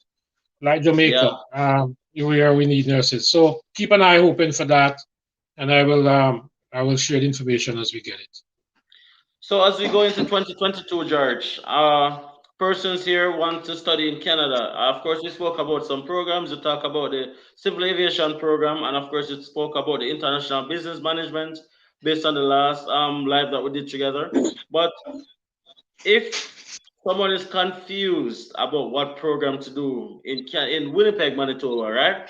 like Yeah. Jamaica, where we need nurses. So keep an eye open for that, and I will share the information as we get it. So as we go into 2022, George, persons here want to study in Canada. Of course, we spoke about some programs. We talk about the civil aviation program, and of course, we spoke about the international business management. based on the last live that we did together. But if someone is confused about what program to do in Winnipeg, Manitoba, right?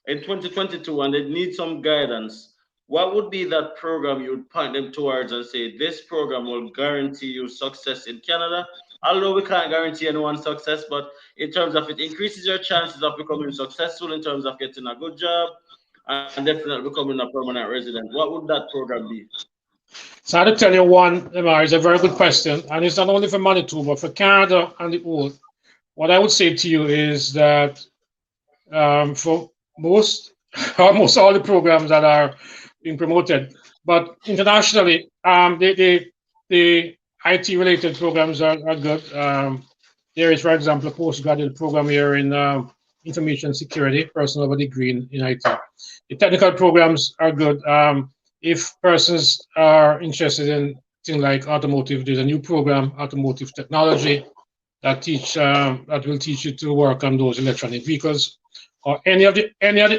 In 2022, and they need some guidance, what would be that program you would point them towards and say this program will guarantee you success in Canada? Although we can't guarantee anyone success, but in terms of it increases your chances of becoming successful in terms of getting a good job and definitely becoming a permanent resident. What would that program be? So I had to tell you one, Emma, is a very good question, and it's not only for Manitoba, for Canada and the whole. What I would say to you is that for most, almost all the programs that are being promoted, but internationally, the IT related programs are good. There is, for example, a postgraduate program here in information security, person of a degree in IT. The technical programs are good. If persons are interested in things like automotive, there's a new program, automotive technology, that will teach you to work on those electronic vehicles. Or any of the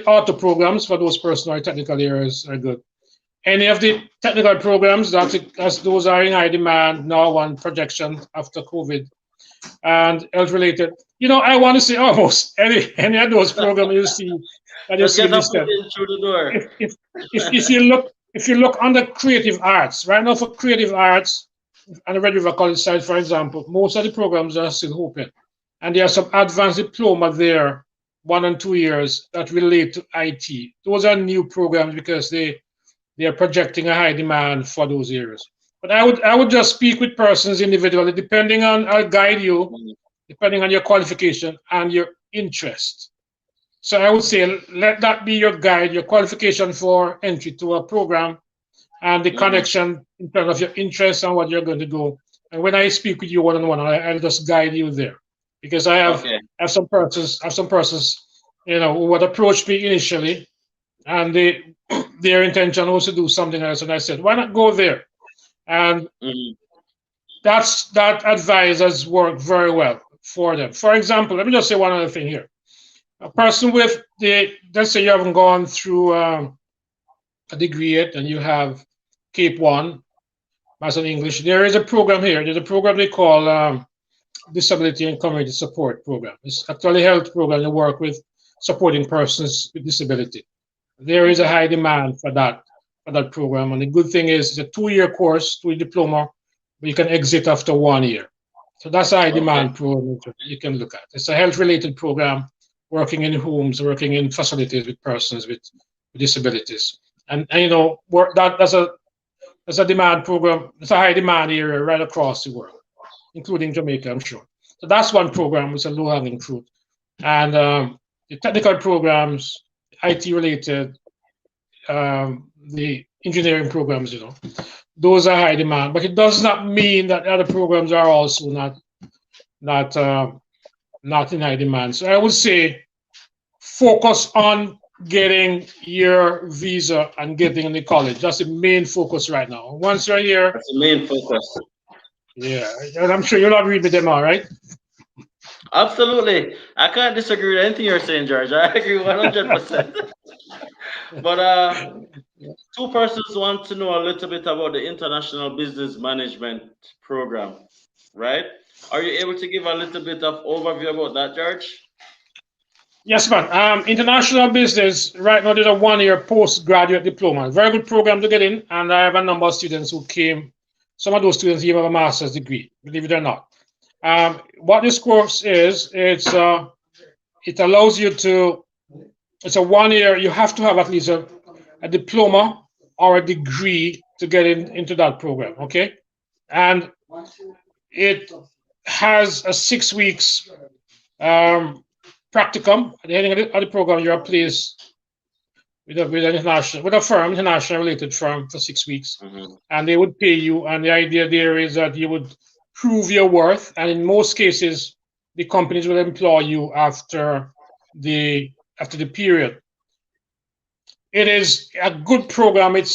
auto programs for those personal or technical areas are good. Any of the technical programs as those are in high demand now on projection after COVID and health related. I want to say almost any of those programs you see that you Just see get a listed. foot in through the door. If you look on the creative arts right now, for creative arts on the Red River College side, for example, most of the programs are still open, and there are some advanced diploma there, 1 and 2 years, that relate to IT. Those are new programs because they are projecting a high demand for those areas. But I would just speak with persons individually, depending on, I'll guide you, depending on your qualification and your interest. So I would say let that be your guide, your qualification for entry to a program, and the connection in terms of your interest and what you're going to go. And when I speak with you one on one, I'll just guide you there, because I have some persons, who would approach me initially, and their intention was to do something else, and I said, why not go there? And that advice has worked very well for them. For example, let me just say one other thing here. A person with let's say you haven't gone through a degree yet and you have Cape 1, Master in English, there is a program here. There's a program they call Disability and Community Support Program. It's actually a health program to work with supporting persons with disability. There is a high demand for that program. And the good thing is it's a 2-year course, 2-year diploma, but you can exit after 1 year. So that's a high demand program you can look at. It's a health-related program, working in homes, working in facilities with persons with disabilities. And that's a demand program. It's a high demand area right across the world, including Jamaica, I'm sure. So that's one program with a low-hanging fruit. And the technical programs, IT-related, the engineering programs, those are high demand. But it does not mean that other programs are also not in high demand. So I would say focus on getting your visa and getting in the college. That's the main focus right now. Once you're here, that's the main focus. Yeah, and I'm sure you'll agree with them all, right? Absolutely. I can't disagree with anything you're saying, George. I agree 100%. But two persons want to know a little bit about the International Business Management Program, right? Are you able to give a little bit of overview about that, George? Yes, man. International business, right now, there's a 1-year postgraduate diploma. Very good program to get in, and I have a number of students who came. Some of those students even have a master's degree, believe it or not. What this course is, it allows you to, it's a 1-year, you have to have at least a diploma or a degree to get into that program, okay? And it has a 6 weeks practicum. At the end of the program, you're placed with a firm, international related firm, for 6 weeks, and they would pay you. And the idea there is that you would prove your worth, and in most cases, the companies will employ you after the period. It is a good program. It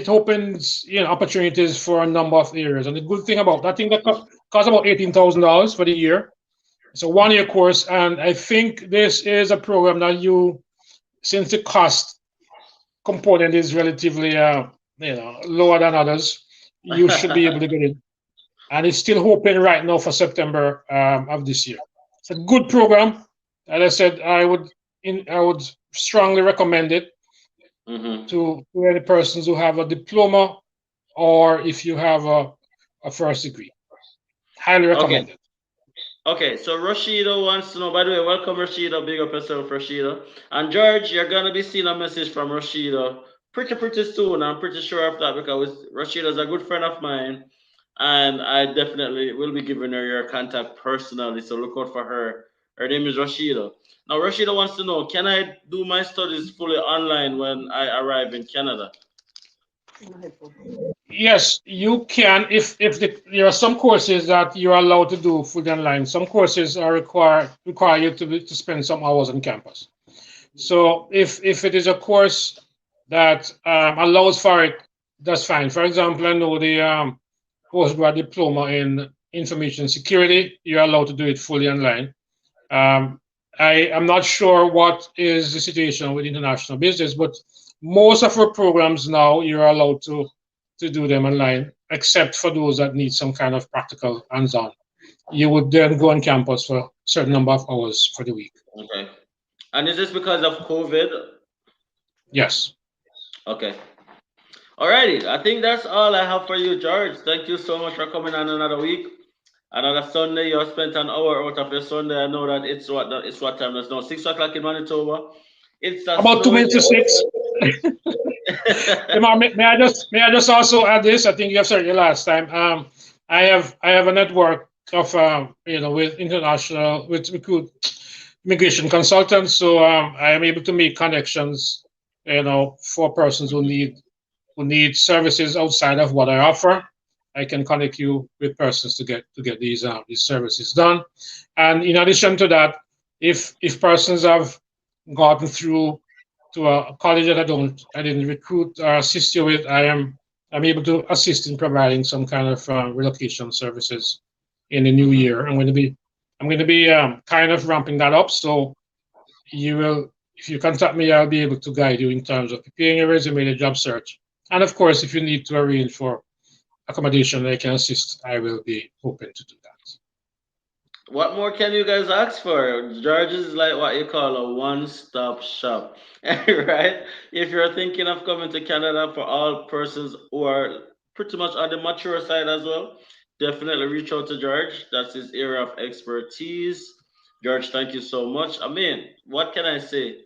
opens opportunities for a number of areas, and the good thing about that thing that costs about $18,000 for the year. It's a 1-year course, and I think this is a program that since the cost component is relatively lower than others, you should be able to get it. And it's still hoping right now for September of this year. It's a good program. As I said, I would strongly recommend it to any persons who have a diploma or if you have a first degree. Highly recommended. Okay, so Rashida wants to know, by the way, welcome Rashida, big up yourself, Rashida. And George, you're going to be seeing a message from Rashida pretty soon. I'm pretty sure of that because Rashida's a good friend of mine. And I definitely will be giving her your contact personally. So look out for her. Her name is Rashida. Now, Rashida wants to know, can I do my studies fully online when I arrive in Canada? Yes, you can. If there are some courses that you're allowed to do fully online. Some courses are require you to spend some hours on campus. So if it is a course that allows for it, that's fine. For example, I know the postgrad diploma in information security. You're allowed to do it fully online. I am not sure what is the situation with international business, but most of our programs now you're allowed to do them online, except for those that need some kind of practical hands-on. You would then go on campus for a certain number of hours for the week. Okay. And is this because of COVID? Yes. Okay. Alrighty. I think that's all I have for you, George. Thank you so much for coming on another week. Another Sunday. You have spent an hour out of your Sunday. I know that it's what time that's now 6 o'clock in Manitoba. It's about 2 minutes to 6. may I just also add this? I think you have said it last time. I have a network of with international recruit immigration consultants, so I am able to make connections, for persons who need services outside of what I offer. I can connect you with persons to get these services done. And in addition to that, if persons have gotten through to a college that I didn't recruit or assist you with, I'm able to assist in providing some kind of relocation services in the new year. I'm going to be kind of ramping that up. So if you contact me, I'll be able to guide you in terms of preparing your resume, the job search, and of course, if you need to arrange for accommodation, I can assist. I will be open to do that. What more can you guys ask for? George is like what you call a one-stop shop, right? If you're thinking of coming to Canada, for all persons who are pretty much on the mature side as well, definitely reach out to George. That's his area of expertise. George, thank you so much. I mean, what can I say?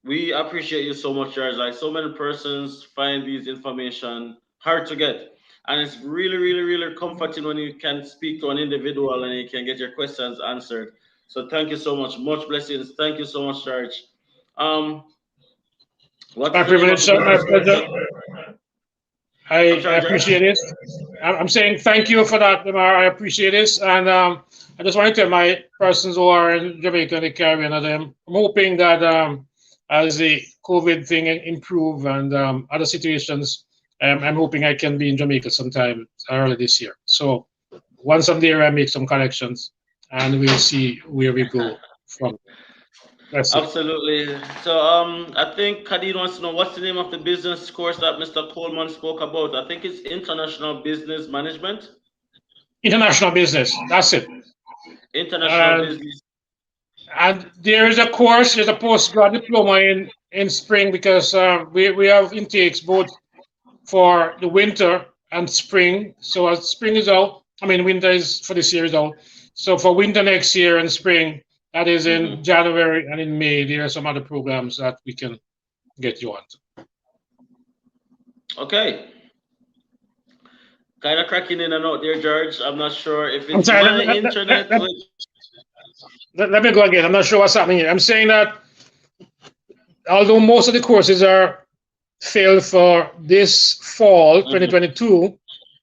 We appreciate you so much, George. Like so many persons find these information hard to get. And it's really comforting when you can speak to an individual and you can get your questions answered. So thank you so much. Much blessings. Thank you so much, George. What's my the name of privilege, the my business? pleasure. I appreciate it. I'm saying thank you for that, Amar. I appreciate this. And I just want to tell my persons who are in Jamaica and the Caribbean, I'm hoping that as the COVID thing improve and other situations, I'm hoping I can be in Jamaica sometime early this year. So once I'm there, I make some connections and we'll see where we go from. That's it. Absolutely. So I think Khadid wants to know what's the name of the business course that Mr. Coleman spoke about. I think it's International Business Management. International business. That's it. International Business. And there is a course, there's a postgrad diploma in spring because we have intakes both for the winter and spring. So as spring is out, winter is for this year is out. So for winter next year and spring, that is in January and in May, there are some other programs that we can get you on. Okay. Kind of cracking in and out there, George. I'm not sure if it's my internet. Let me go again. I'm not sure what's happening here. I'm saying that although most of the courses are filled for this fall 2022,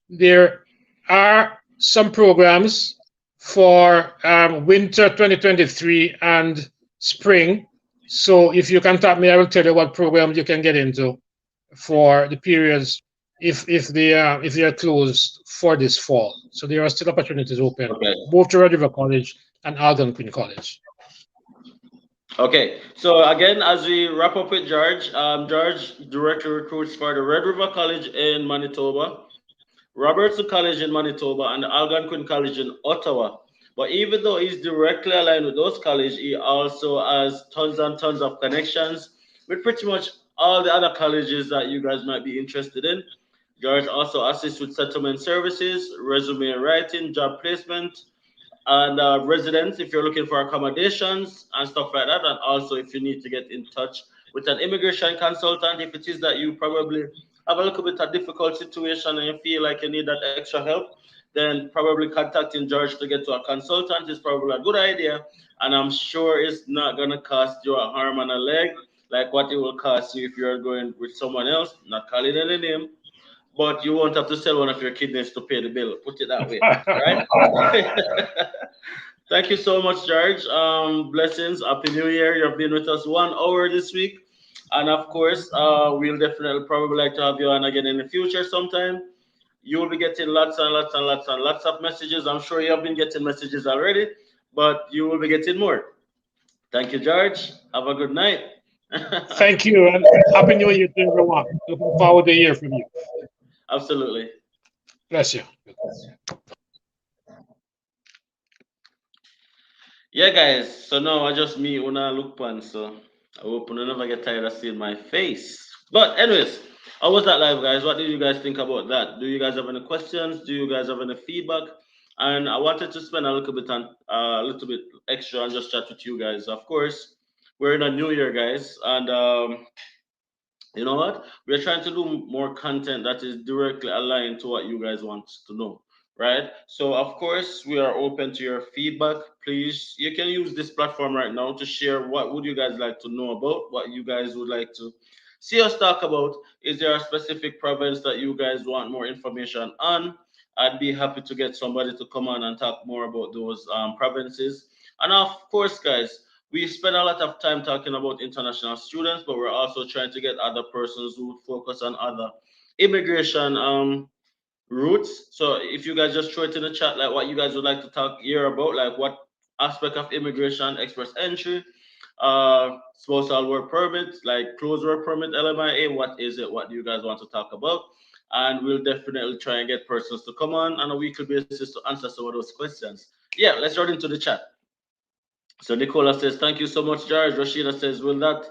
there are some programs for winter 2023 and spring. So if you contact me, I will tell you what programs you can get into for the periods if they are closed for this fall. So there are still opportunities open, both to Red River College and Algonquin College. Okay, so again, as we wrap up with George, George directly recruits for the Red River College in Manitoba, Robertson College in Manitoba, and the Algonquin College in Ottawa. But even though he's directly aligned with those colleges, he also has tons and tons of connections with pretty much all the other colleges that you guys might be interested in. George also assists with settlement services, resume writing, job placement, and residents if you're looking for accommodations and stuff like that. And also if you need to get in touch with an immigration consultant, if it is that you probably have a little bit of difficult situation and you feel like you need that extra help, then probably contacting George to get to a consultant is probably a good idea. And I'm sure it's not going to cost you a arm and a leg like what it will cost you if you're going with someone else, not calling any name, but you won't have to sell one of your kidneys to pay the bill. Put it that way, right? Thank you so much, George. Blessings. Happy New Year. You've been with us 1 hour this week. And of course, we'll definitely probably like to have you on again in the future sometime. You will be getting lots and lots and lots and lots of messages. I'm sure you have been getting messages already, but you will be getting more. Thank you, George. Have a good night. Thank you, and Happy New Year to everyone. Looking forward to hear from you. Absolutely. Bless you. Yeah, guys. So now I just me una look pan. So I hope you never get tired of seeing my face. But anyways, how was that live, guys? What did you guys think about that? Do you guys have any questions? Do you guys have any feedback? And I wanted to spend a little bit extra and just chat with you guys. Of course, we're in a new year, guys, and you know what? We're trying to do more content that is directly aligned to what you guys want to know, right? So, of course, we are open to your feedback. Please, you can use this platform right now to share what would you guys like to know about, what you guys would like to see us talk about. Is there a specific province that you guys want more information on? I'd be happy to get somebody to come on and talk more about those provinces. And of course, guys, we spend a lot of time talking about international students, but we're also trying to get other persons who focus on other immigration routes. So if you guys just throw it in the chat, like what you guys would like to talk here about, like what aspect of immigration, express entry, spousal work permit, like closed work permit, LMIA, what is it? What do you guys want to talk about? And we'll definitely try and get persons to come on a weekly basis to answer some of those questions. Yeah, let's run into the chat. So Nicola says, thank you so much, George. Rashida says, will that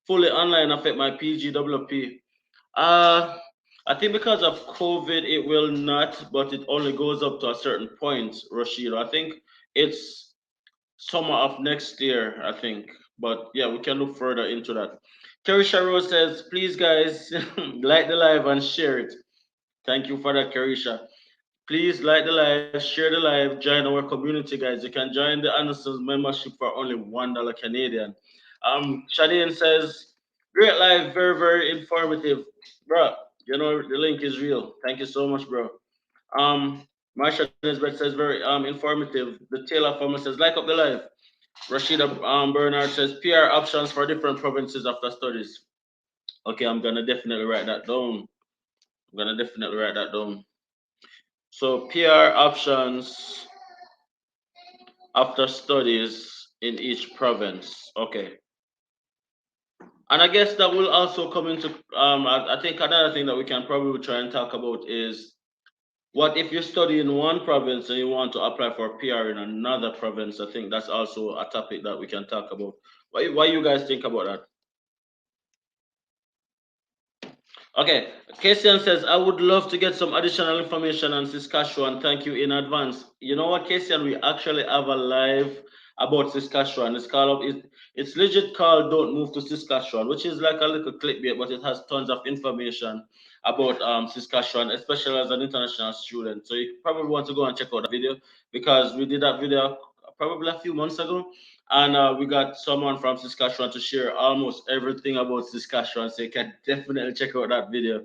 fully online affect my PGWP? I think because of COVID, it will not, but it only goes up to a certain point, Rashida. I think it's summer of next year, I think. But yeah, we can look further into that. Carisha Rose says, please, guys, like the live and share it. Thank you for that, Carisha. Please like the live, share the live, join our community, guys. You can join the Anderson's membership for only $1 Canadian. Shadeen says, great live, very, very informative. Bro, you know the link is real. Thank you so much, bro. Marsha Nesbitt says very informative. The Taylor farmer says, like up the live. Rashida Bernard says PR options for different provinces after studies. Okay, I'm gonna definitely write that down. I'm gonna definitely write that down. So PR options after studies in each province. Okay. And I guess that will also come into I think another thing that we can probably try and talk about is what if you study in one province and you want to apply for PR in another province? I think that's also a topic that we can talk about. What you guys think about that? Okay, Kasian says, I would love to get some additional information on Saskatchewan. Thank you in advance. You know what, Kasian? We actually have a live about Saskatchewan. It's legit called Don't Move to Saskatchewan, which is like a little clickbait, but it has tons of information about Saskatchewan, especially as an international student. So you probably want to go and check out that video because we did that video probably a few months ago and we got someone from Saskatchewan to share almost everything about Saskatchewan. So you can definitely check out that video.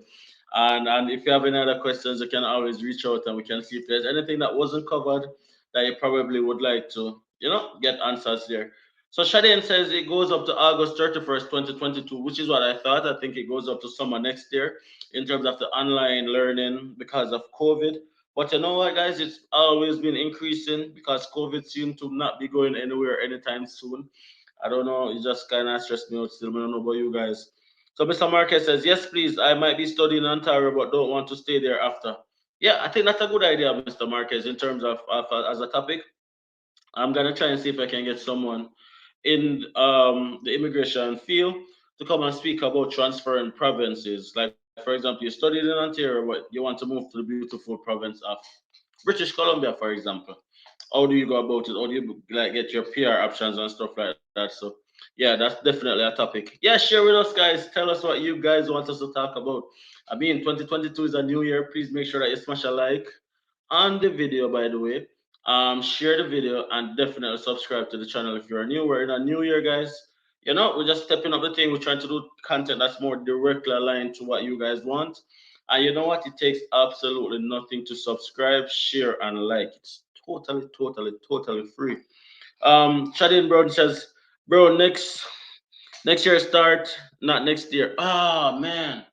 And if you have any other questions, you can always reach out and we can see if there's anything that wasn't covered that you probably would like to, get answers there. So Shadeen says it goes up to August 31st, 2022, which is what I thought. I think it goes up to summer next year in terms of the online learning because of COVID. But you know what, guys? It's always been increasing because COVID seemed to not be going anywhere anytime soon. I don't know. It just kind of stressed me out still. I don't know about you guys. So Mr. Marquez says, yes, please. I might be studying in Ontario, but don't want to stay there after. Yeah, I think that's a good idea, Mr. Marquez, in terms of as a topic. I'm gonna try and see if I can get someone in the immigration field to come and speak about transferring provinces. Like, for example, you studied in Ontario, but you want to move to the beautiful province of British Columbia, for example. How do you go about it? How do you like get your PR options and stuff like that? So yeah, that's definitely a topic. Yeah, share with us, guys. Tell us what you guys want us to talk about. I mean, 2022 is a new year. Please make sure that you smash a like on the video, by the way. Share the video and definitely subscribe to the channel if you're new. We're in a new year, guys. You know, we're just stepping up the thing. We're trying to do content that's more directly aligned to what you guys want. And you know what? It takes absolutely nothing to subscribe, share, and like. It's totally free. Shadin Brown says, bro, next year start, not next year. Ah, man.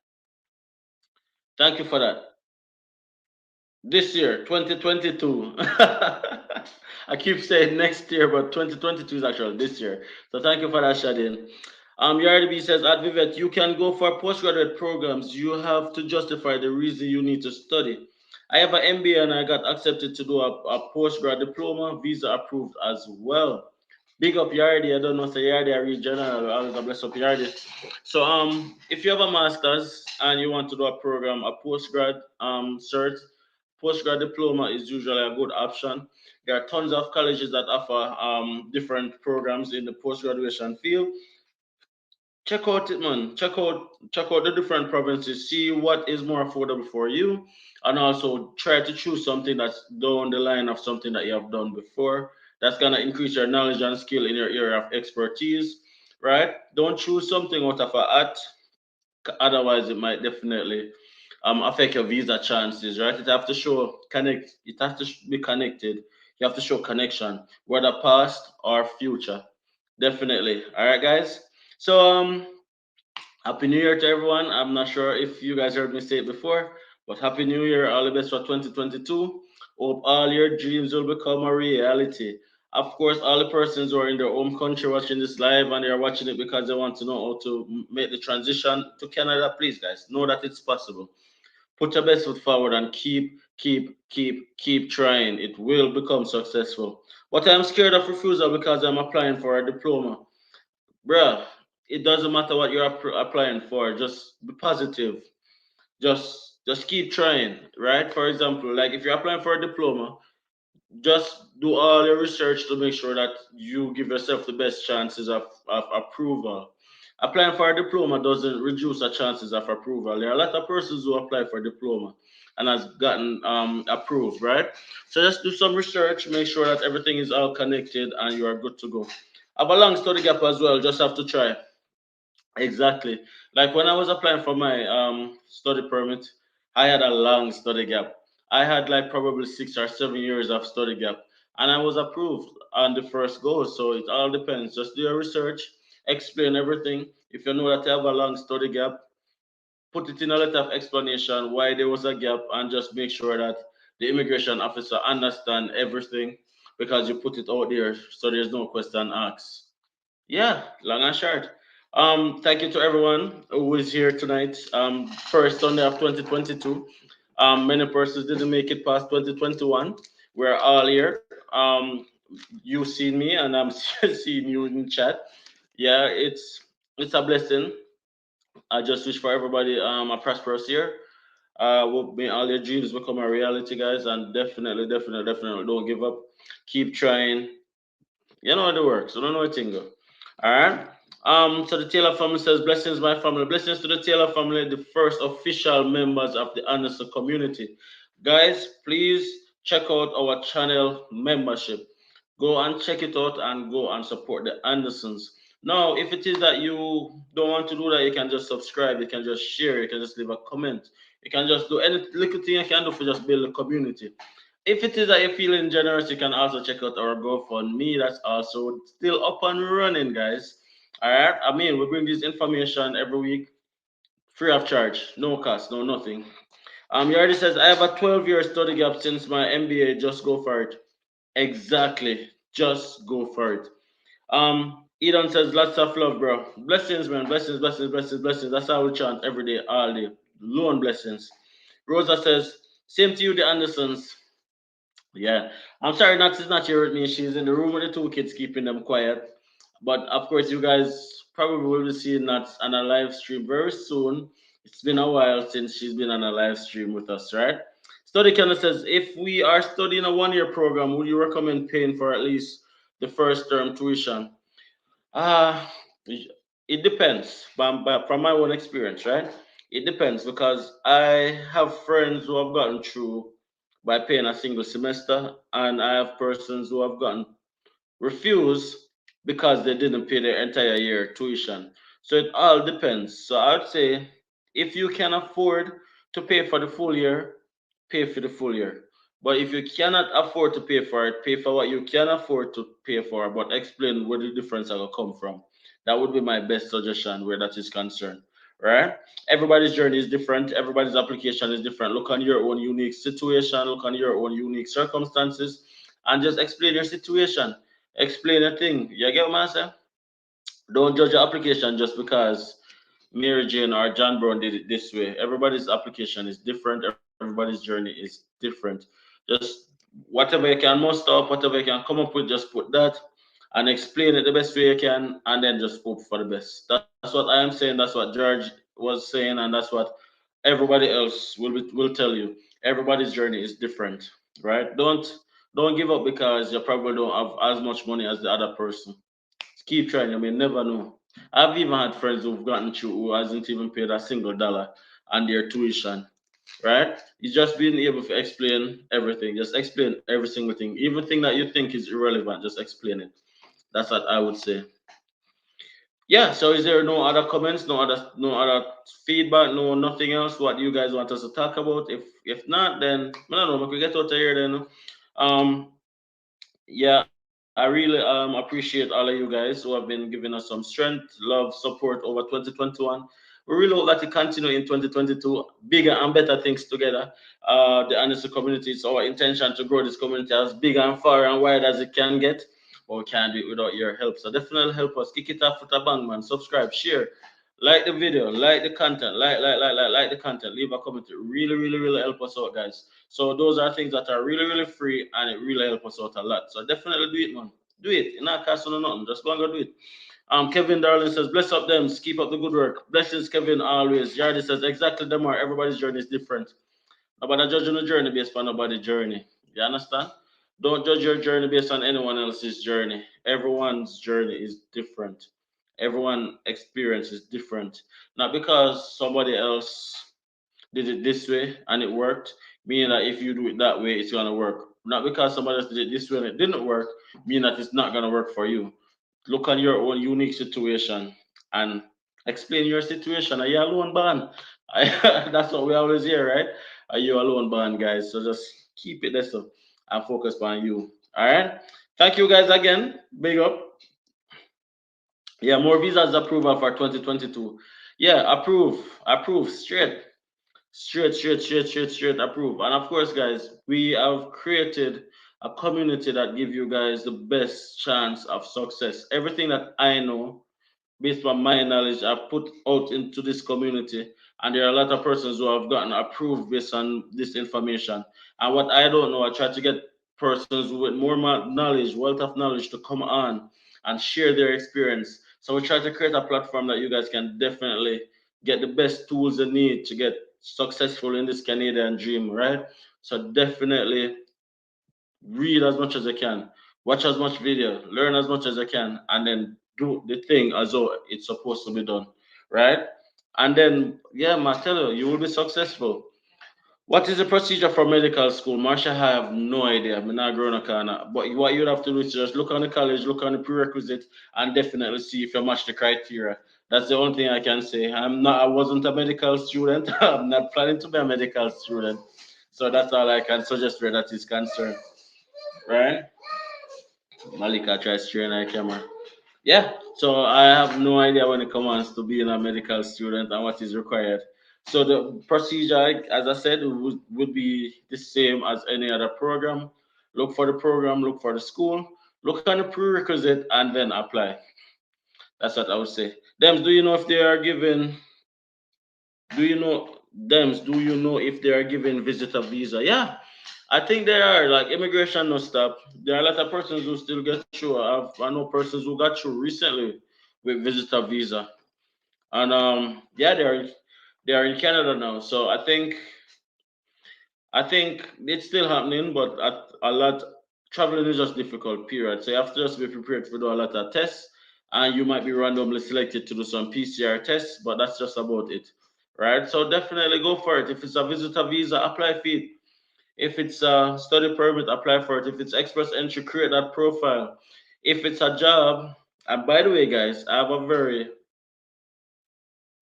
Thank you for that. This year, 2022. I keep saying next year, but 2022 is actually this year. So thank you for that, Shadin. Yardi says, at Vivet, you can go for postgraduate programs. You have to justify the reason you need to study. I have an MBA and I got accepted to do a postgrad diploma, visa approved as well. Big up Yardi. I don't know, say Yardi, I read general. Always a bless up Yardi. So if you have a master's and you want to do a program, a postgrad cert, postgrad diploma is usually a good option. There are tons of colleges that offer different programs in the post graduation field. Check out it, man. Check out the different provinces. See what is more affordable for you, and also try to choose something that's down the line of something that you have done before. That's gonna increase your knowledge and skill in your area of expertise, right? Don't choose something out of a hat. Otherwise, it might definitely affect your visa chances, right? It have to show connect. It has to be connected. You have to show connection, whether past or future. Definitely. All right, guys. So happy New Year to everyone. I'm not sure if you guys heard me say it before, but happy New Year. All the best for 2022. Hope all your dreams will become a reality. Of course, all the persons who are in their home country watching this live and they are watching it because they want to know how to make the transition to Canada, please, guys, know that it's possible. Put your best foot forward and keep trying. It will become successful. But I'm scared of refusal because I'm applying for a diploma. Bruh, it doesn't matter what you're applying for. Just be positive. Just keep trying, right? For example, like if you're applying for a diploma, just do all your research to make sure that you give yourself the best chances of approval. Applying for a diploma doesn't reduce the chances of approval. There are a lot of persons who apply for a diploma and has gotten approved, right? So just do some research, make sure that everything is all connected and you are good to go. Have a long study gap as well, just have to try. Exactly. Like when I was applying for my study permit, I had a long study gap. I had like probably 6 or 7 years of study gap, and I was approved on the first go. So it all depends. Just do your research, explain everything. If you know that you have a long study gap, put it in a letter of explanation why there was a gap, and just make sure that the immigration officer understand everything because you put it out there, so there's no question asked. Yeah, long and short. Thank you to everyone who is here tonight. First Sunday of 2022. Many persons didn't make it past 2021. We're all here. You seen me, and I'm seeing you in chat. Yeah, it's a blessing. I just wish for everybody a prosperous year. Will may all your dreams become a reality, guys, and definitely don't give up. Keep trying. You know how it works. You don't know a thing. All right. So the Taylor family says, blessings, my family. Blessings to the Taylor family, the first official members of the Anderson community. Guys, please check out our channel membership. Go and check it out and go and support the Andersons. Now, if it is that you don't want to do that, you can just subscribe, you can just share, you can just leave a comment. You can just do any little thing you can do for just build a community. If it is that you're feeling generous, you can also check out our GoFundMe. That's also still up and running, guys. All right. I mean, we bring this information every week, free of charge, no cost, no nothing. He already says I have a 12-year study gap since my MBA. Just go for it. Exactly. Just go for it. Edon says, lots of love, bro. Blessings, man. Blessings, blessings, blessings, blessings. That's how we chant every day, all day. Lone blessings. Rosa says, same to you, the Andersons. Yeah. I'm sorry, Nats is not here with me. She's in the room with the two kids, keeping them quiet. But of course, you guys probably will be seeing Nats on a live stream very soon. It's been a while since she's been on a live stream with us, right? Study Canada says, if we are studying a 1 year program, would you recommend paying for at least the first term tuition? Uh, it depends from my own experience, right? It depends because I have friends who have gotten through by paying a single semester, and I have persons who have gotten refused because they didn't pay their entire year tuition. So it all depends. So I'd say if you can afford to pay for the full year, pay for the full year. But if you cannot afford to pay for it, pay for what you can afford to pay for, but explain where the difference will come from. That would be my best suggestion where that is concerned. Right? Everybody's journey is different, everybody's application is different. Look on your own unique situation, look on your own unique circumstances, and just explain your situation. Explain a thing. You get what I'm saying? Don't judge your application just because Mary Jane or John Brown did it this way. Everybody's application is different. Everybody's journey is different. Just whatever you can muster up, whatever you can come up with, just put that and explain it the best way you can, and then just hope for the best. That's what I am saying. That's what George was saying, and that's what everybody else will tell you. Everybody's journey is different, right? Don't give up because you probably don't have as much money as the other person. Keep trying. You may never know. I've even had friends who've gotten through who hasn't even paid a single dollar on their tuition. Right? It's just being able to explain everything. Just explain every single thing. Even thing that you think is irrelevant, just explain it. That's what I would say. Yeah, so is there no other comments, no other feedback, no nothing else what you guys want us to talk about? If not, then I don't know, we get out of here then. Um yeah, I really appreciate all of you guys who have been giving us some strength, love, support over 2021. We really hope that to continue in 2022, bigger and better things together. The Anderson community, it's our intention to grow this community as big and far and wide as it can get, but we can't do it without your help. So definitely help us. Kick it off with a bang, man. Subscribe, share, like the video, like the content, like the content, leave a comment. It really, really, really help us out, guys. So those are things that are really, really free and it really help us out a lot. So definitely do it, man. Do it. It's not costing nothing. Just go and go do it. Kevin Darling says, bless up them, keep up the good work. Blessings, Kevin, always. Jardy says, exactly them are everybody's journey is different. Nobody judging the journey based on nobody's journey. You understand? Don't judge your journey based on anyone else's journey. Everyone's journey is different. Everyone experience is different. Not because somebody else did it this way and it worked, meaning that if you do it that way, it's gonna work. Not because somebody else did it this way and it didn't work, meaning that it's not gonna work for you. Look at your own unique situation and explain your situation. Are you alone, band? That's what we always hear, right? Are you alone, band, guys? So just keep it there so and focus on you. All right. Thank you guys again. Big up. Yeah, more visas approval for 2022. Yeah, approve, straight, approve. And of course, guys, we have created a community that give you guys the best chance of success. Everything that I know based on my knowledge I've put out into this community, and there are a lot of persons who have gotten approved based on this information. And what I don't know, I try to get persons with more knowledge, wealth of knowledge, to come on and share their experience. So we try to create a platform that you guys can definitely get the best tools you need to get successful in this Canadian dream, right? So definitely read as much as I can, watch as much video, learn as much as I can, and then do the thing as though it's supposed to be done, right? And then, yeah, man, I tell you, you will be successful. What is the procedure for medical school? Marsha, I have no idea. I'm not growing a corner. But what you'd have to do is just look on the college, look on the prerequisite, and definitely see if you match the criteria. That's the only thing I can say. I wasn't a medical student. I'm not planning to be a medical student. So that's all I can suggest where that is concerned. Right? Malika tries to train our camera. Yeah, so I have no idea when it comes to being a medical student and what is required. So the procedure, as I said, would be the same as any other program. Look for the program, look for the school, look on the prerequisite, and then apply. That's what I would say. Dems, do you know if they are giving? Do you know Dems? Do you know if they are giving visitor visa? Yeah, I think they are. Like immigration no stop. There are a lot of persons who still get through. I know persons who got through recently with visitor visa, and yeah, they are in Canada now. So I think it's still happening, but a lot traveling is just difficult. Period. So you have to just be prepared to do a lot of tests, and you might be randomly selected to do some PCR tests, but that's just about it, right? So definitely go for it. If it's a visitor visa, apply for it. If it's a study permit, apply for it. If it's express entry, create that profile. If it's a job, and by the way, guys, I have a very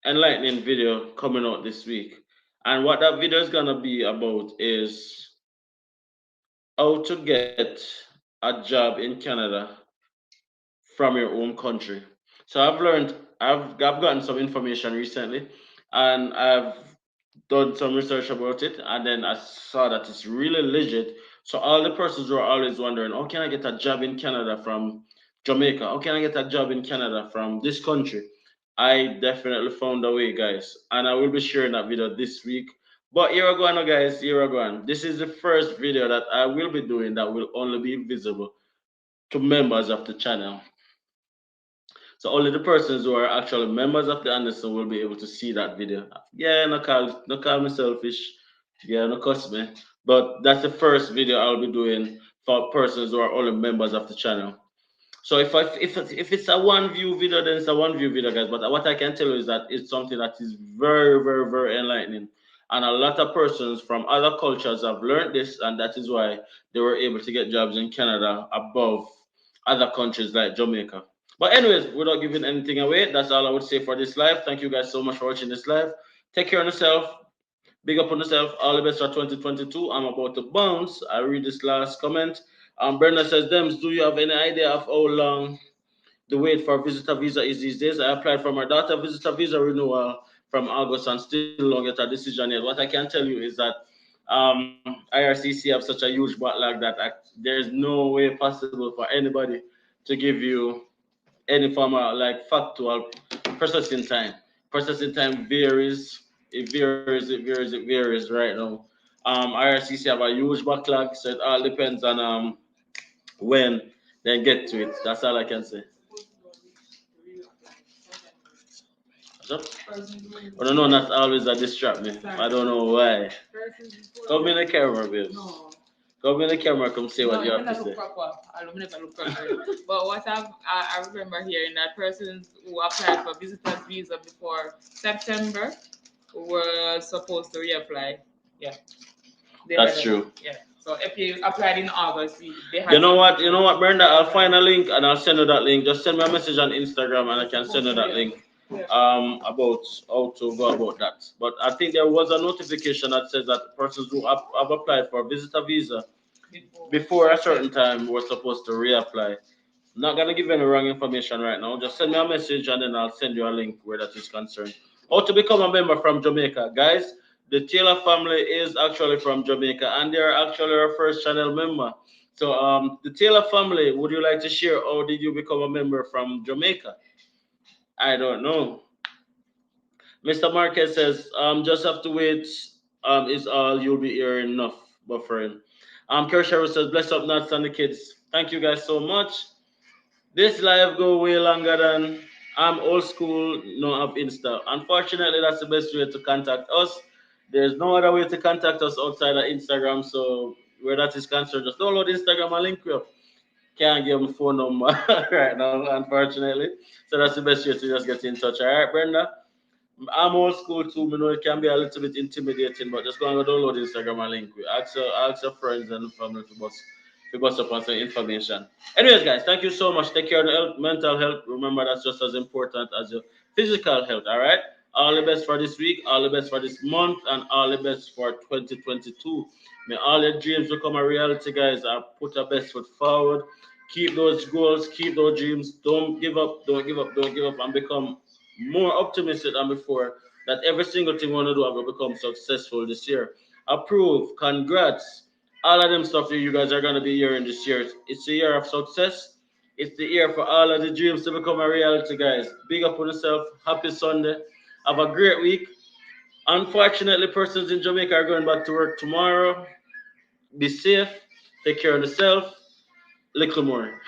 enlightening video coming out this week. And what that video is gonna be about is how to get a job in Canada from your own country. So I've gotten some information recently, and I've done some research about it, and then I saw that it's really legit. So all the persons who are always wondering, "Oh, can I get a job in Canada from Jamaica? Oh, can I get a job in Canada from this country?" I definitely found a way, guys, and I will be sharing that video this week. But here we go now, guys. Here we go. This is the first video that I will be doing that will only be visible to members of the channel. So only the persons who are actually members of the Anderson will be able to see that video. Yeah, no call me selfish. Yeah, no cuss me. But that's the first video I'll be doing for persons who are only members of the channel. So if it's a one view video, then it's a one view video, guys. But what I can tell you is that it's something that is very, very, very enlightening. And a lot of persons from other cultures have learned this, and that is why they were able to get jobs in Canada above other countries like Jamaica. But anyways, without giving anything away, that's all I would say for this live. Thank you guys so much for watching this live. Take care of yourself. Big up on yourself. All the best for 2022. I'm about to bounce. I read this last comment. Brenda says, Dems, do you have any idea of how long the wait for visitor visa is these days? I applied for my daughter visitor visa renewal from August and still don't get a decision yet. What I can tell you is that IRCC have such a huge backlog that there's no way possible for anybody to give you any form of like factual processing time. Processing time varies. It varies. It varies. It varies right now. IRCC have a huge backlog, so it all depends on when they get to it. That's all I can say. What's up? I don't know. Not always that distract me. I don't know why. Come in the camera, babes. Come in the camera. Come say what you have to say. I don't never look proper. But what I remember hearing that persons who applied for visitor's visa before September were supposed to reapply. Yeah. That's true. Yeah. So if you applied in August, they had. You know what? You know what, Brenda? I'll find a link and I'll send you that link. Just send me a message on Instagram and I can send you that link. About how to go about that. But I think there was a notification that says that persons who have applied for a visitor visa before a certain time were supposed to reapply. I'm not gonna give any wrong information right now. Just send me a message and then I'll send you a link where that is concerned. How to become a member from Jamaica, guys? The Taylor family is actually from Jamaica and they're actually our first channel member. So the Taylor family, would you like to share how did you become a member from Jamaica? I don't know. Mr. Marquez says, just have to wait. Is all you'll be hearing enough buffering. Kershaw says, bless up nuts and the kids. Thank you guys so much. This live go way longer than I'm old school, no have Insta. Unfortunately, that's the best way to contact us. There's no other way to contact us outside of Instagram. So where that is concerned, just download Instagram and link you up. Can't give them phone number right now, unfortunately. So that's the best way to just get in touch. All right, Brenda. I'm old school too. I know it can be a little bit intimidating, but just go and download Instagram and link. Ask your friends and family to bust up on some information. Anyways, guys, thank you so much. Take care of the health, mental health. Remember, that's just as important as your physical health. All right. All the best for this week. All the best for this month, and all the best for 2022. May all your dreams become a reality, guys. I put your best foot forward. Keep those goals. Keep those dreams. Don't give up. Don't give up. Don't give up, and become more optimistic than before that every single thing we want to do will become successful this year. Approve, congrats. All of them stuff that you guys are going to be hearing this year. It's a year of success. It's the year for all of the dreams to become a reality, guys. Big up on yourself. Happy Sunday. Have a great week. Unfortunately, persons in Jamaica are going back to work tomorrow. Be safe. Take care of yourself. Little more.